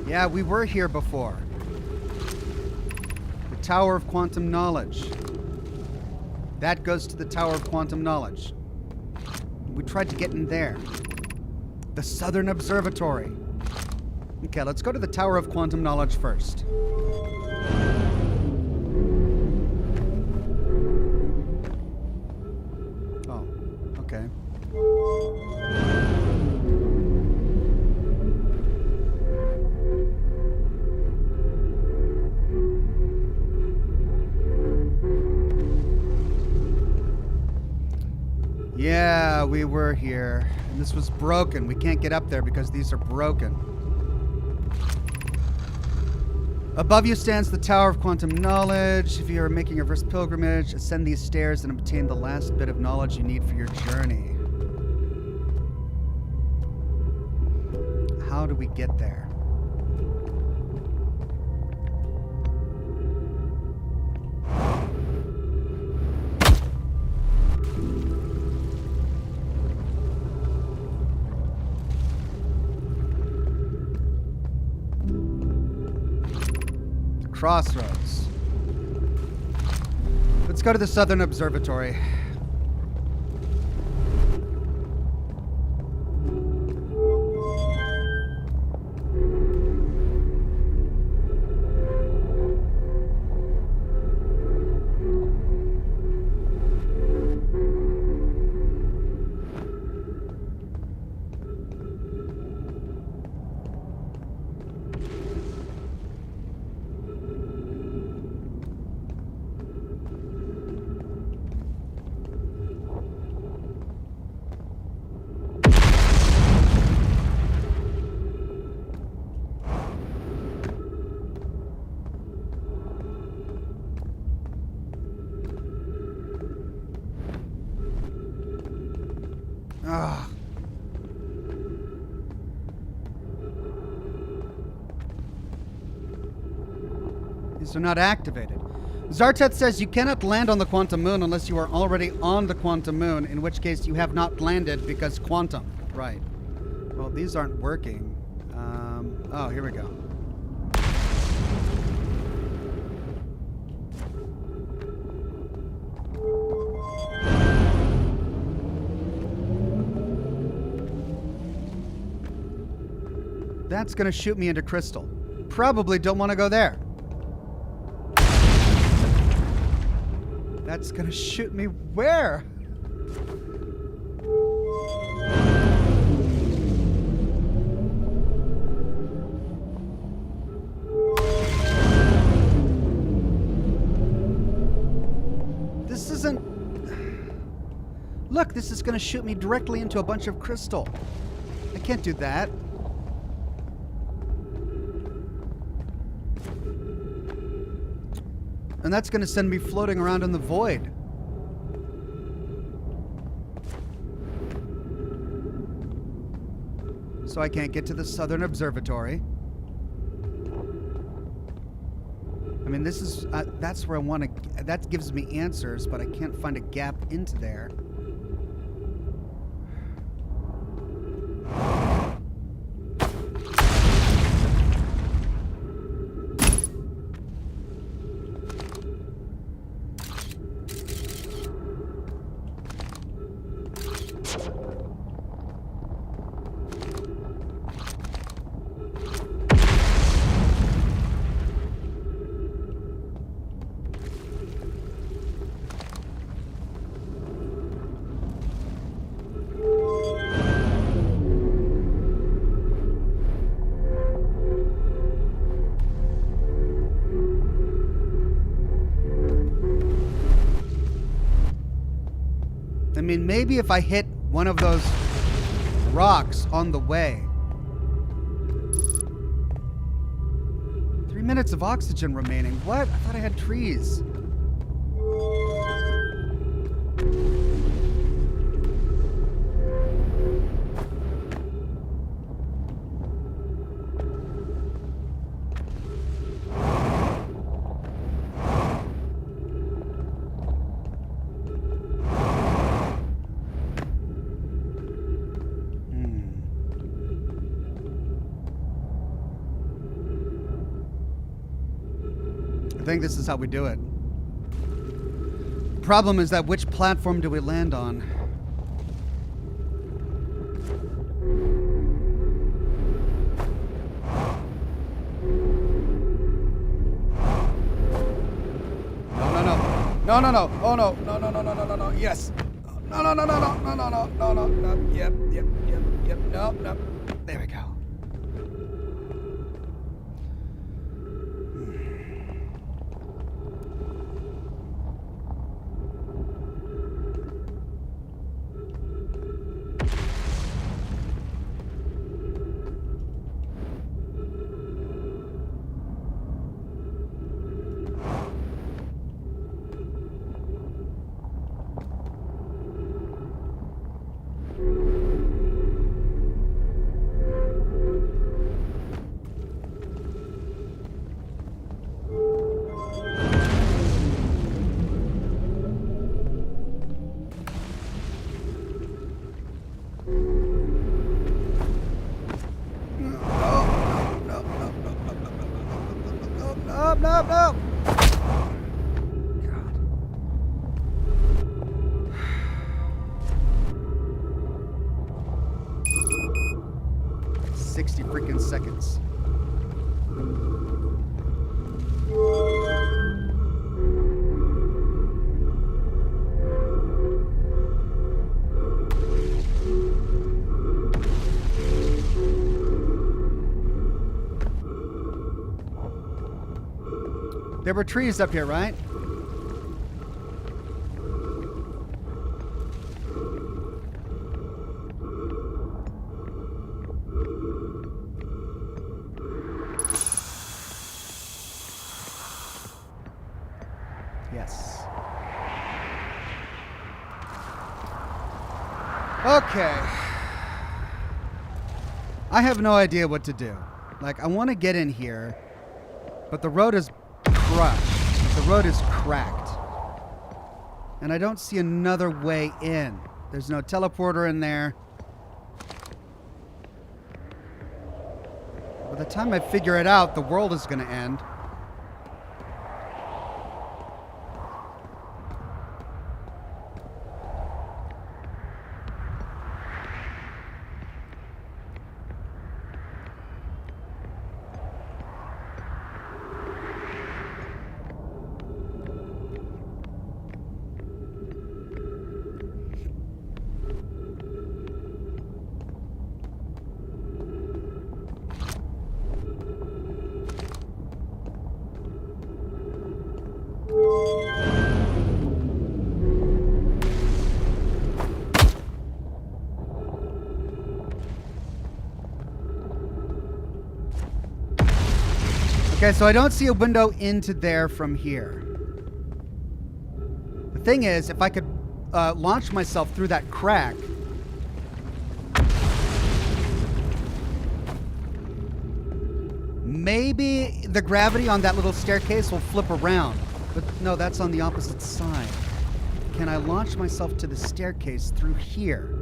Yeah, we were here before. The Tower of Quantum Knowledge. That goes to the Tower of Quantum Knowledge. We tried to get in there. The Southern Observatory. Okay, let's go to the Tower of Quantum Knowledge first. Oh, okay. Yeah, we were here. And this was broken. We can't get up there because these are broken. Above you stands the Tower of Quantum Knowledge. If you are making your first pilgrimage, ascend these stairs and obtain the last bit of knowledge you need for your journey. How do we get there? Crossroads. Let's go to the Southern Observatory. So not activated. Zartet says you cannot land on the quantum moon unless you are already on the quantum moon, in which case you have not landed because quantum. Right. Well, these aren't working. Oh, here we go. That's going to shoot me into crystal. Probably don't want to go there. That's going to shoot me where? This isn't... Look, this is going to shoot me directly into a bunch of crystal. I can't do that. And that's going to send me floating around in the void. So I can't get to the southern observatory. I mean, this is... that's where I want to... That gives me answers, but I can't find a gap into there. I mean, maybe if I hit one of those rocks on the way. 3 minutes of oxygen remaining. What? I thought I had trees. I think this is how we do it. The problem is that which platform do we land on? No. Oh no. No. Yes. No. Yep. No. There we go. No. God. 60 freaking seconds. There were trees up here, right? Yes. Okay. I have no idea what to do. Like, I want to get in here, but the road is crushed. The road is cracked. And I don't see another way in. There's no teleporter in there. By the time I figure it out, the world is going to end. Okay, so I don't see a window into there from here. The thing is, if I could launch myself through that crack, maybe the gravity on that little staircase will flip around. But no, that's on the opposite side. Can I launch myself to the staircase through here?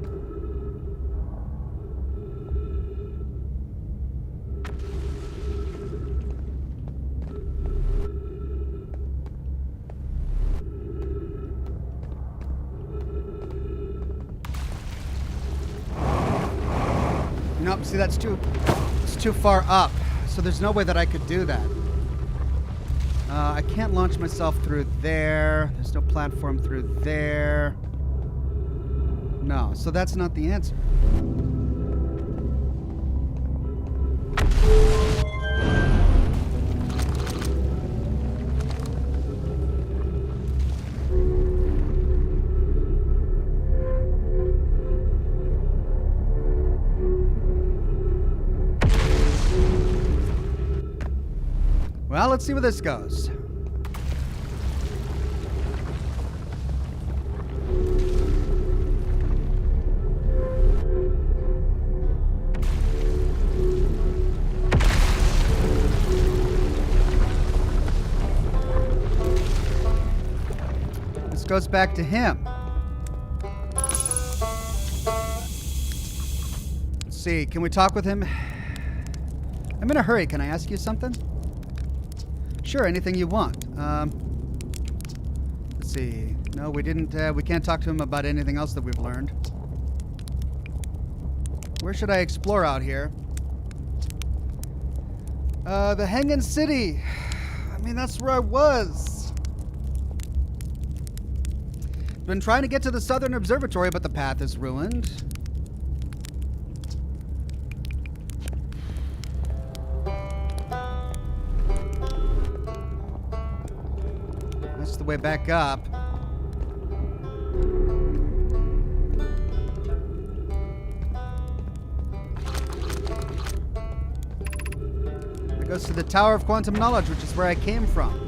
Nope, see, it's too far up, so there's no way that I could do that. I can't launch myself through there. There's no platform through there. No, so that's not the answer. Well, let's see where this goes. This goes back to him. Let's see, can we talk with him? I'm in a hurry. Can I ask you something? Sure, anything you want. Let's see. No, we didn't. We can't talk to him about anything else that we've learned. Where should I explore out here? The Hanging City. I mean, that's where I was. Been trying to get to the Southern Observatory, but the path is ruined. That's the way back up. It goes to the Tower of Quantum Knowledge, which is where I came from.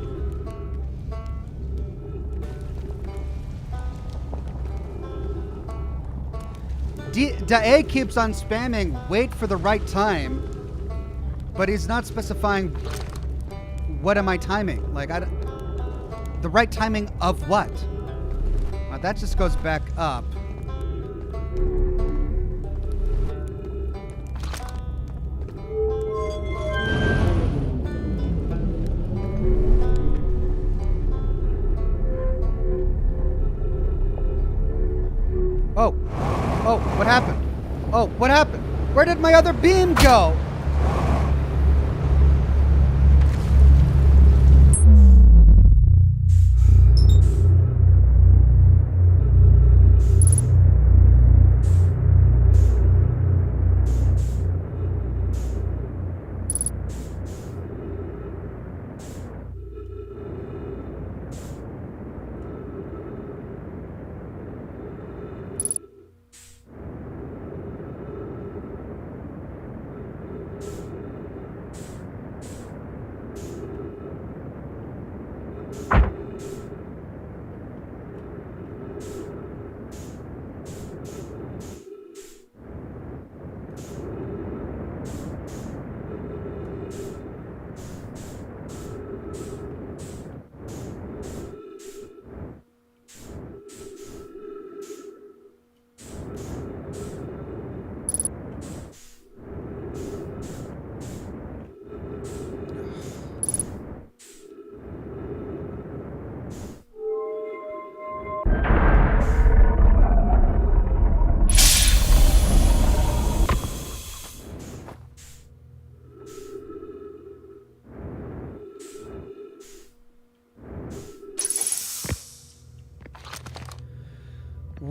Dae keeps on spamming wait for the right time, but he's not specifying what am I timing. Like, the right timing of what? That just goes back up. Oh, what happened? Oh, what happened? Where did my other beam go?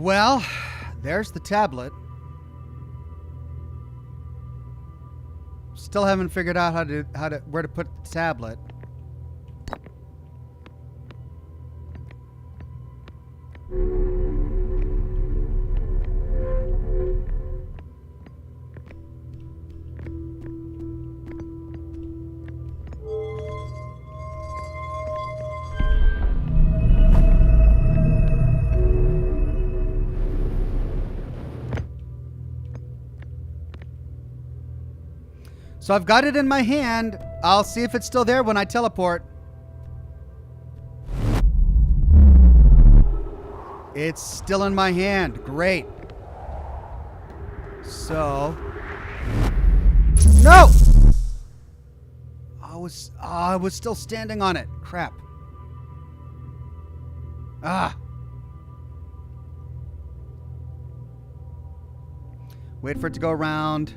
Well, there's the tablet. Still haven't figured out where to put the tablet. So I've got it in my hand. I'll see if it's still there when I teleport. It's still in my hand. Great. So... No! I was still standing on it. Crap. Ah. Wait for it to go around.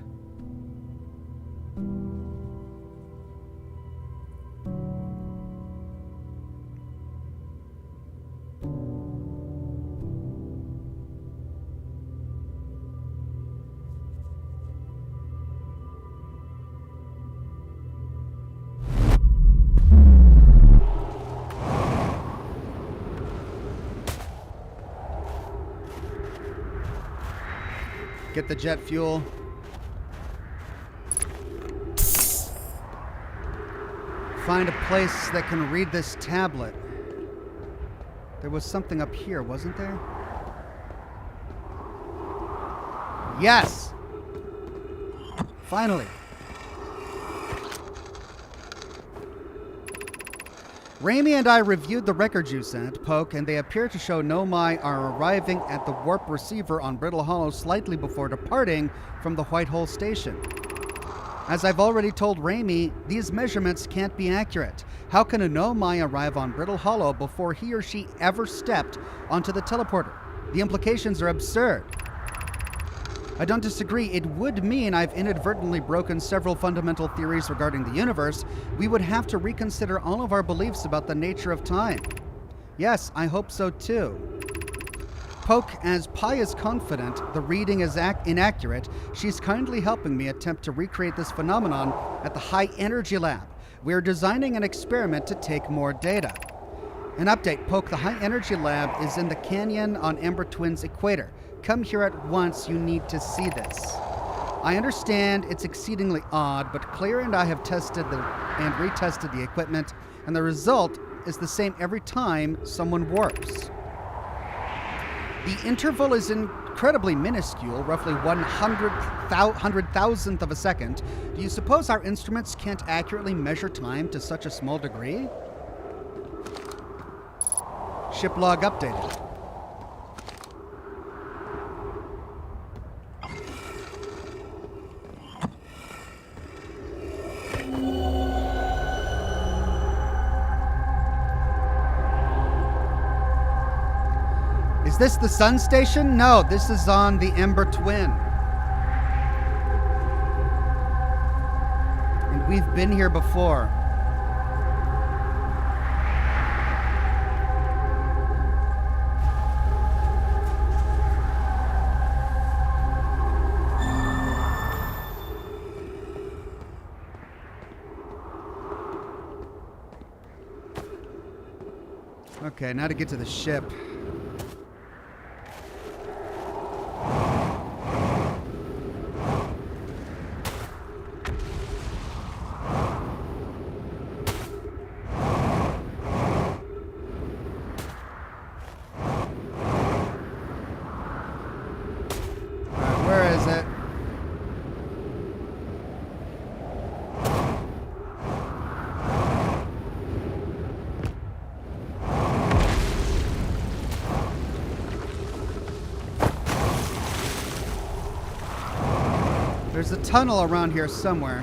Get the jet fuel. Find a place that can read this tablet. There was something up here, wasn't there? Yes! Finally. Raimi and I reviewed the records you sent, Poke, and they appear to show Nomai are arriving at the warp receiver on Brittle Hollow slightly before departing from the White Hole Station. As I've already told Raimi, these measurements can't be accurate. How can a Nomai arrive on Brittle Hollow before he or she ever stepped onto the teleporter? The implications are absurd. I don't disagree. It would mean I've inadvertently broken several fundamental theories regarding the universe. We would have to reconsider all of our beliefs about the nature of time. Yes, I hope so too. Poke, as Pi is confident the reading is inaccurate, she's kindly helping me attempt to recreate this phenomenon at the High Energy Lab. We're designing an experiment to take more data. An update, Poke, the High Energy Lab is in the canyon on Ember Twin's equator. Come here at once, you need to see this. I understand it's exceedingly odd, but Claire and I have tested and retested the equipment, and the result is the same every time someone warps. The interval is incredibly minuscule, roughly 100,000th of a second. Do you suppose our instruments can't accurately measure time to such a small degree? Ship log updated. Is this the sun station? No, this is on the Ember Twin. And we've been here before. Okay, now to get to the ship. There's a tunnel around here somewhere.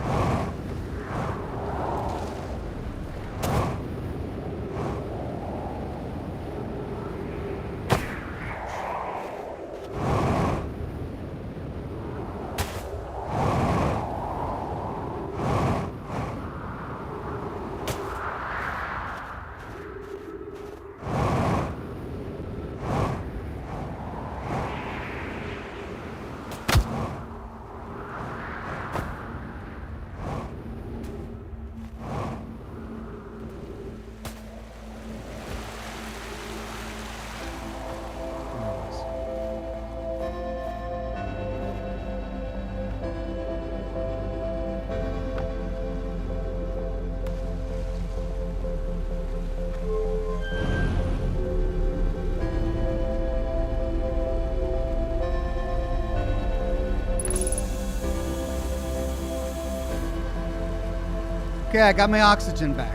Okay, I got my oxygen back.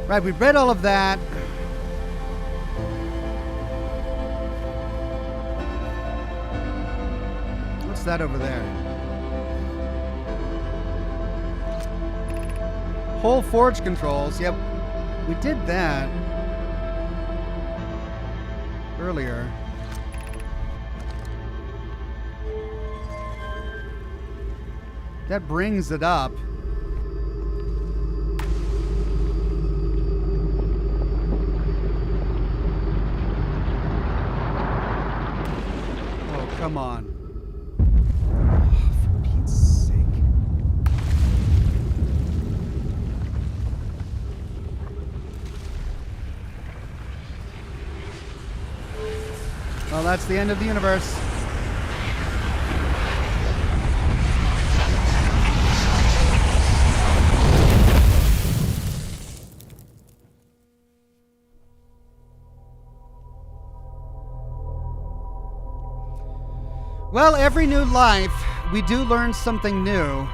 Right, we read all of that. What's that over there? Whole forge controls. Yep, we did that earlier. That brings it up. Oh, come on. Oh, for Pete's sake. Well, that's the end of the universe. Well, every new life, we do learn something new.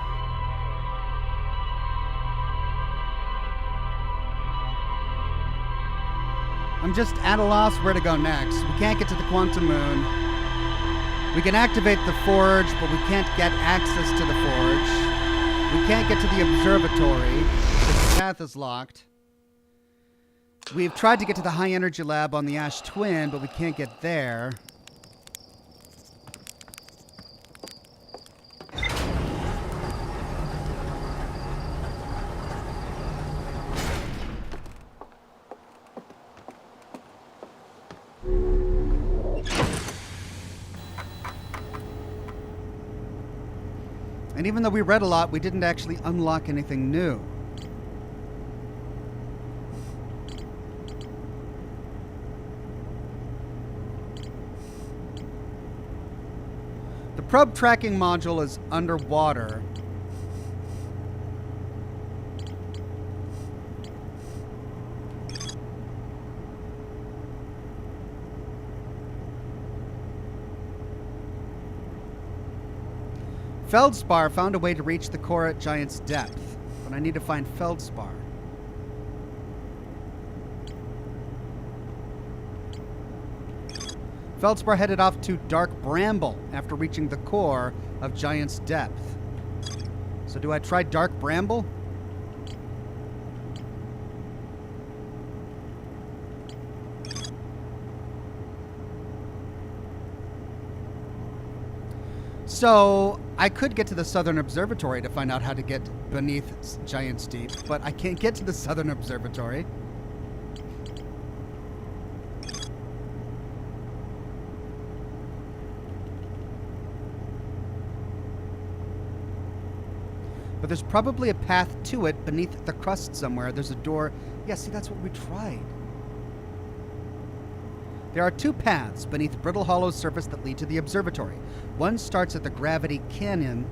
I'm just at a loss where to go next. We can't get to the quantum moon. We can activate the forge, but we can't get access to the forge. We can't get to the observatory because the path is locked. We've tried to get to the high energy lab on the Ash Twin, but we can't get there. And even though we read a lot, we didn't actually unlock anything new. The probe tracking module is underwater. Feldspar found a way to reach the core at Giant's depth, but I need to find Feldspar. Feldspar headed off to Dark Bramble after reaching the core of Giant's depth. So do I try Dark Bramble? So I could get to the Southern Observatory to find out how to get beneath Giant's Deep, but I can't get to the Southern Observatory. But there's probably a path to it beneath the crust somewhere. There's a door. Yeah, see, that's what we tried. There are two paths beneath Brittle Hollow's surface that lead to the observatory. One starts at the gravity cannon,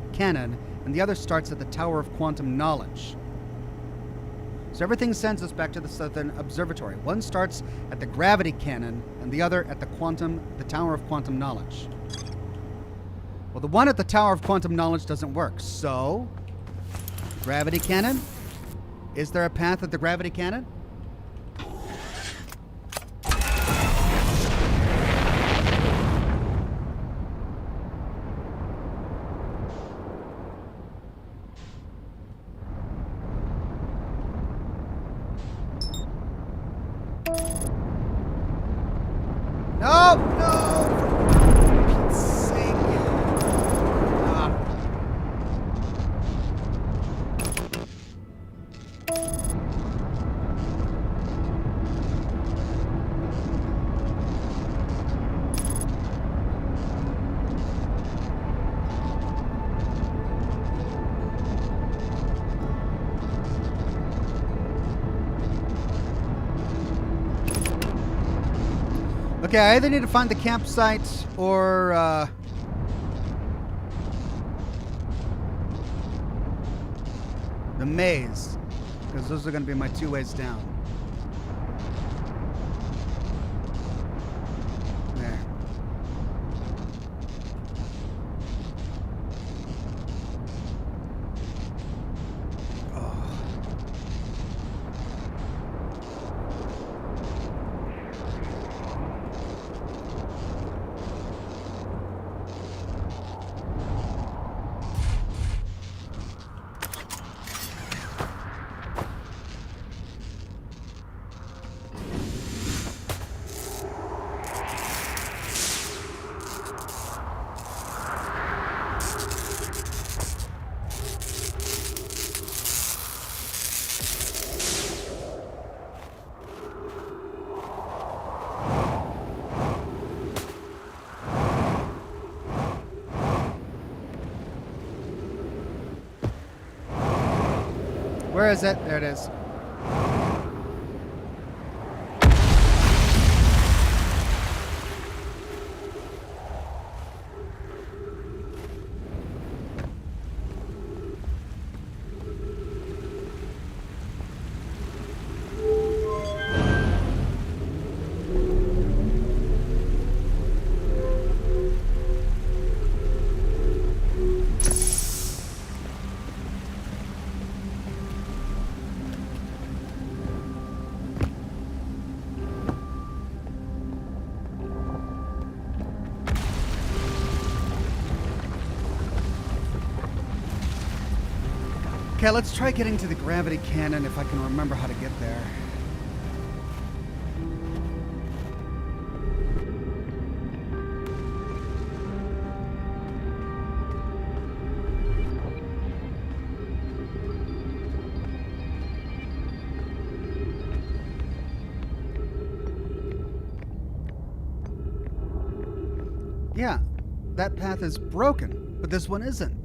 and the other starts at the Tower of Quantum Knowledge. So everything sends us back to the Southern Observatory. One starts at the gravity cannon, and the other at the Tower of Quantum Knowledge. Well, the one at the Tower of Quantum Knowledge doesn't work, so gravity cannon? Is there a path at the gravity cannon? No, no! For Pete's sake. Okay, I either need to find the campsite or The maze. Because those are going to be my 2 ways down. There. Where is it? There it is. Okay, let's try getting to the gravity cannon if I can remember how to get there. Yeah, that path is broken, but this one isn't.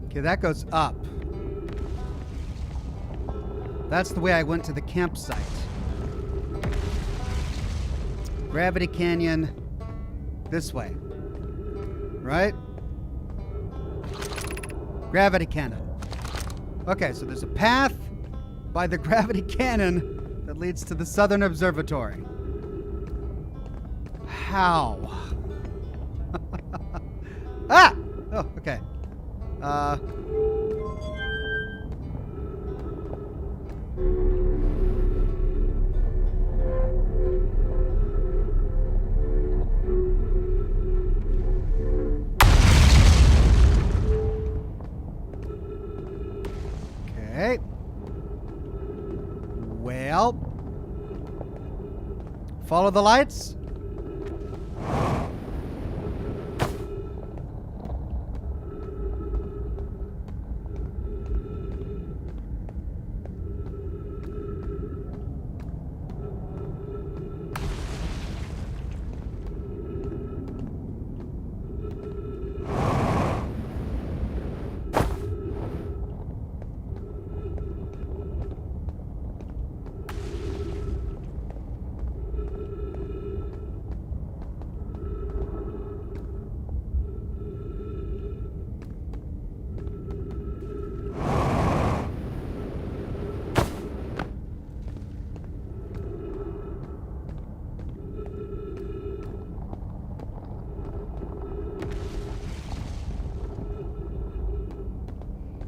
Okay, that goes up. That's the way I went to the campsite. Gravity Canyon, this way. Right? Gravity Cannon. Okay, so there's a path by the Gravity Cannon that leads to the Southern Observatory. How? Ah! Oh, okay. Okay. Well, follow the lights.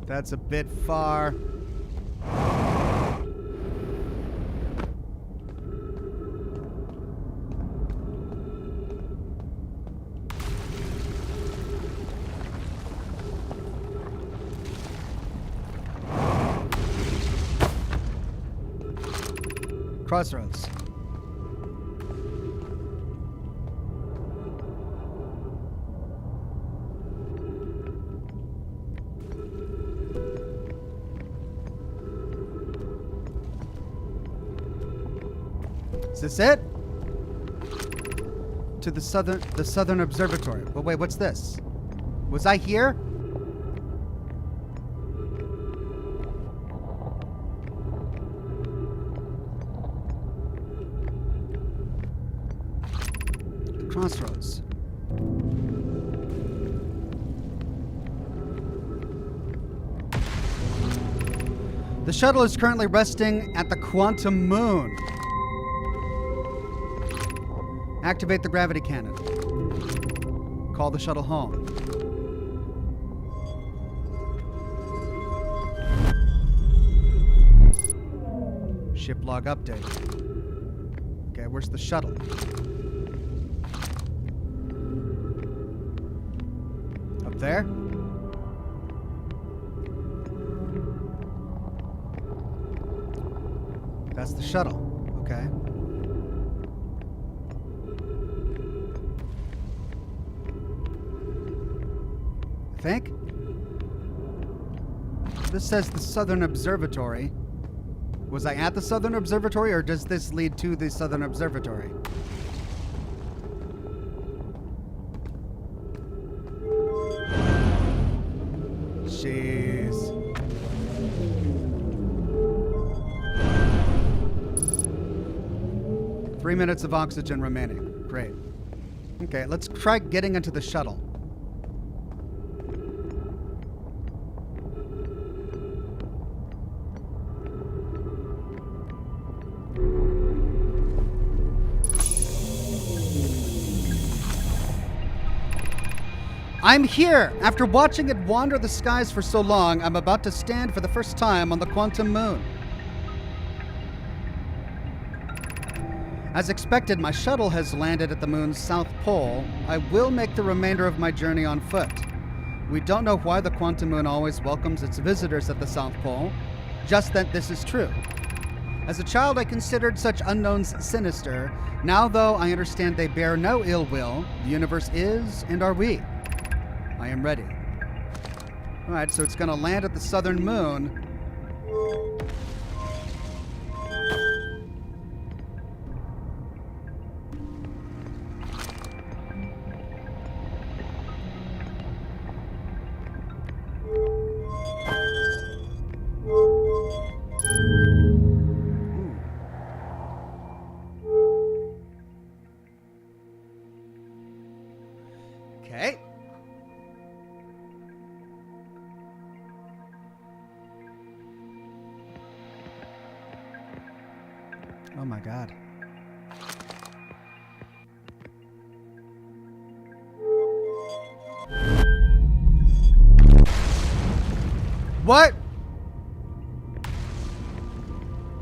That's a bit far. Crossroads. Is this it? To the southern observatory. But wait, what's this? Was I here? The crossroads. The shuttle is currently resting at the quantum moon. Activate the gravity cannon. Call the shuttle home. Ship log update. Okay, where's the shuttle? Up there? That's the shuttle. Okay. I think. This says the Southern Observatory. Was I at the Southern Observatory, or does this lead to the Southern Observatory? Jeez. Three minutes of oxygen remaining. Great. Okay, let's try getting into the shuttle. I'm here! After watching it wander the skies for so long, I'm about to stand for the first time on the quantum moon. As expected, my shuttle has landed at the moon's south pole. I will make the remainder of my journey on foot. We don't know why the quantum moon always welcomes its visitors at the south pole, just that this is true. As a child, I considered such unknowns sinister. Now, though, I understand they bear no ill will. The universe is, and are we. I am ready. All right, so it's going to land at the southern moon. Okay. Oh my God. What?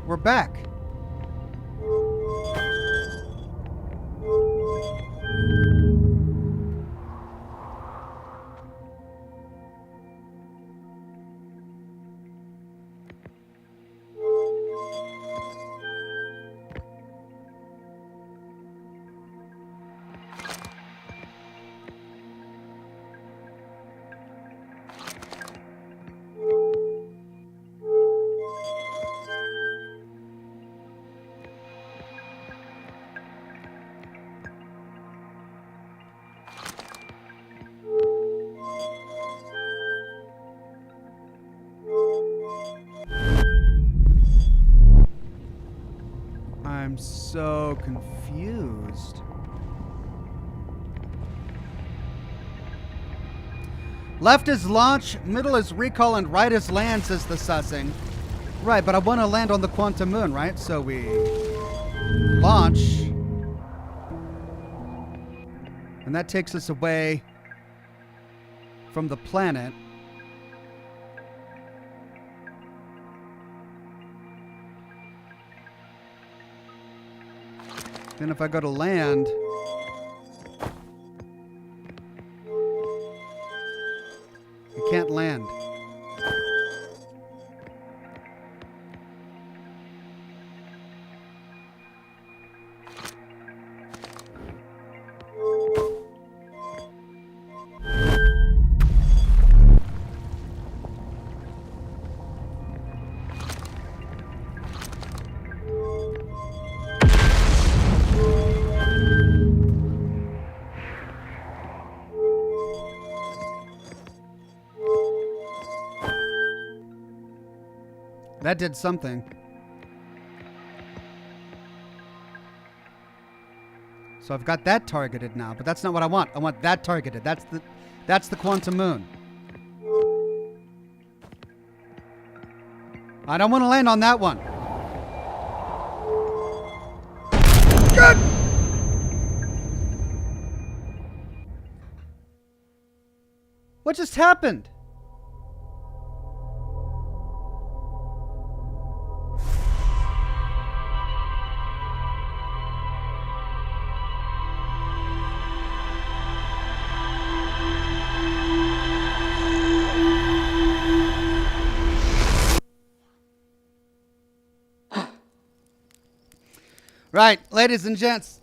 We're back. I'm so confused. Left is launch, middle is recall, and right is land, says the sussing. Right, but I want to land on the quantum moon, right? So we launch. And that takes us away from the planet. Then if I go to land, I can't land. That did something. So I've got that targeted now, but that's not what I want. I want that targeted. That's the quantum moon. I don't want to land on that one. Good! What just happened? Right, ladies and gents,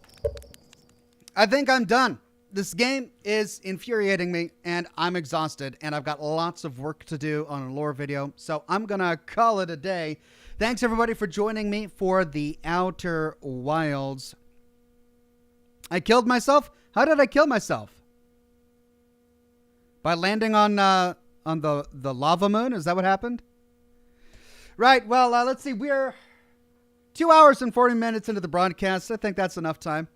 I think I'm done. This game is infuriating me, and I'm exhausted, and I've got lots of work to do on a lore video, so I'm going to call it a day. Thanks, everybody, for joining me for the Outer Wilds. I killed myself? How did I kill myself? By landing on the lava moon? Is that what happened? Right, well, let's see. We're 2 hours and 40 minutes into the broadcast. I think that's enough time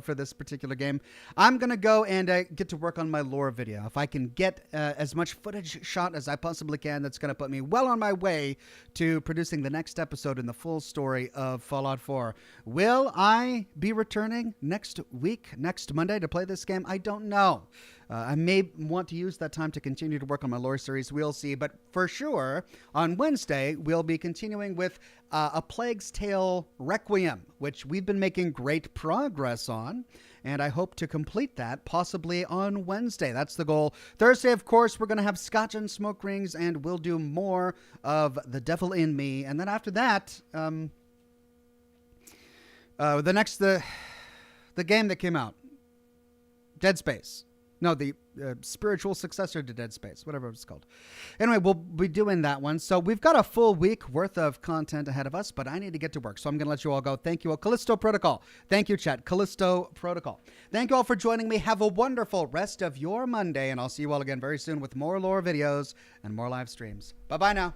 for this particular game. I'm going to go and get to work on my lore video. If I can get as much footage shot as I possibly can, that's going to put me well on my way to producing the next episode in the full story of Fallout 4. Will I be returning next week, next Monday, to play this game? I don't know. I may want to use that time to continue to work on my lore series. We'll see. But for sure, on Wednesday, we'll be continuing with A Plague's Tale Requiem, which we've been making great progress on. And I hope to complete that possibly on Wednesday. That's the goal. Thursday, of course, we're going to have Scotch and Smoke Rings, and we'll do more of The Devil in Me. And then after that, the game that came out, Dead Space. No, the spiritual successor to Dead Space, whatever it's called. Anyway, we'll be doing that one. So we've got a full week worth of content ahead of us, but I need to get to work. So I'm going to let you all go. Thank you all. Callisto Protocol. Thank you, chat. Callisto Protocol. Thank you all for joining me. Have a wonderful rest of your Monday, and I'll see you all again very soon with more lore videos and more live streams. Bye-bye now.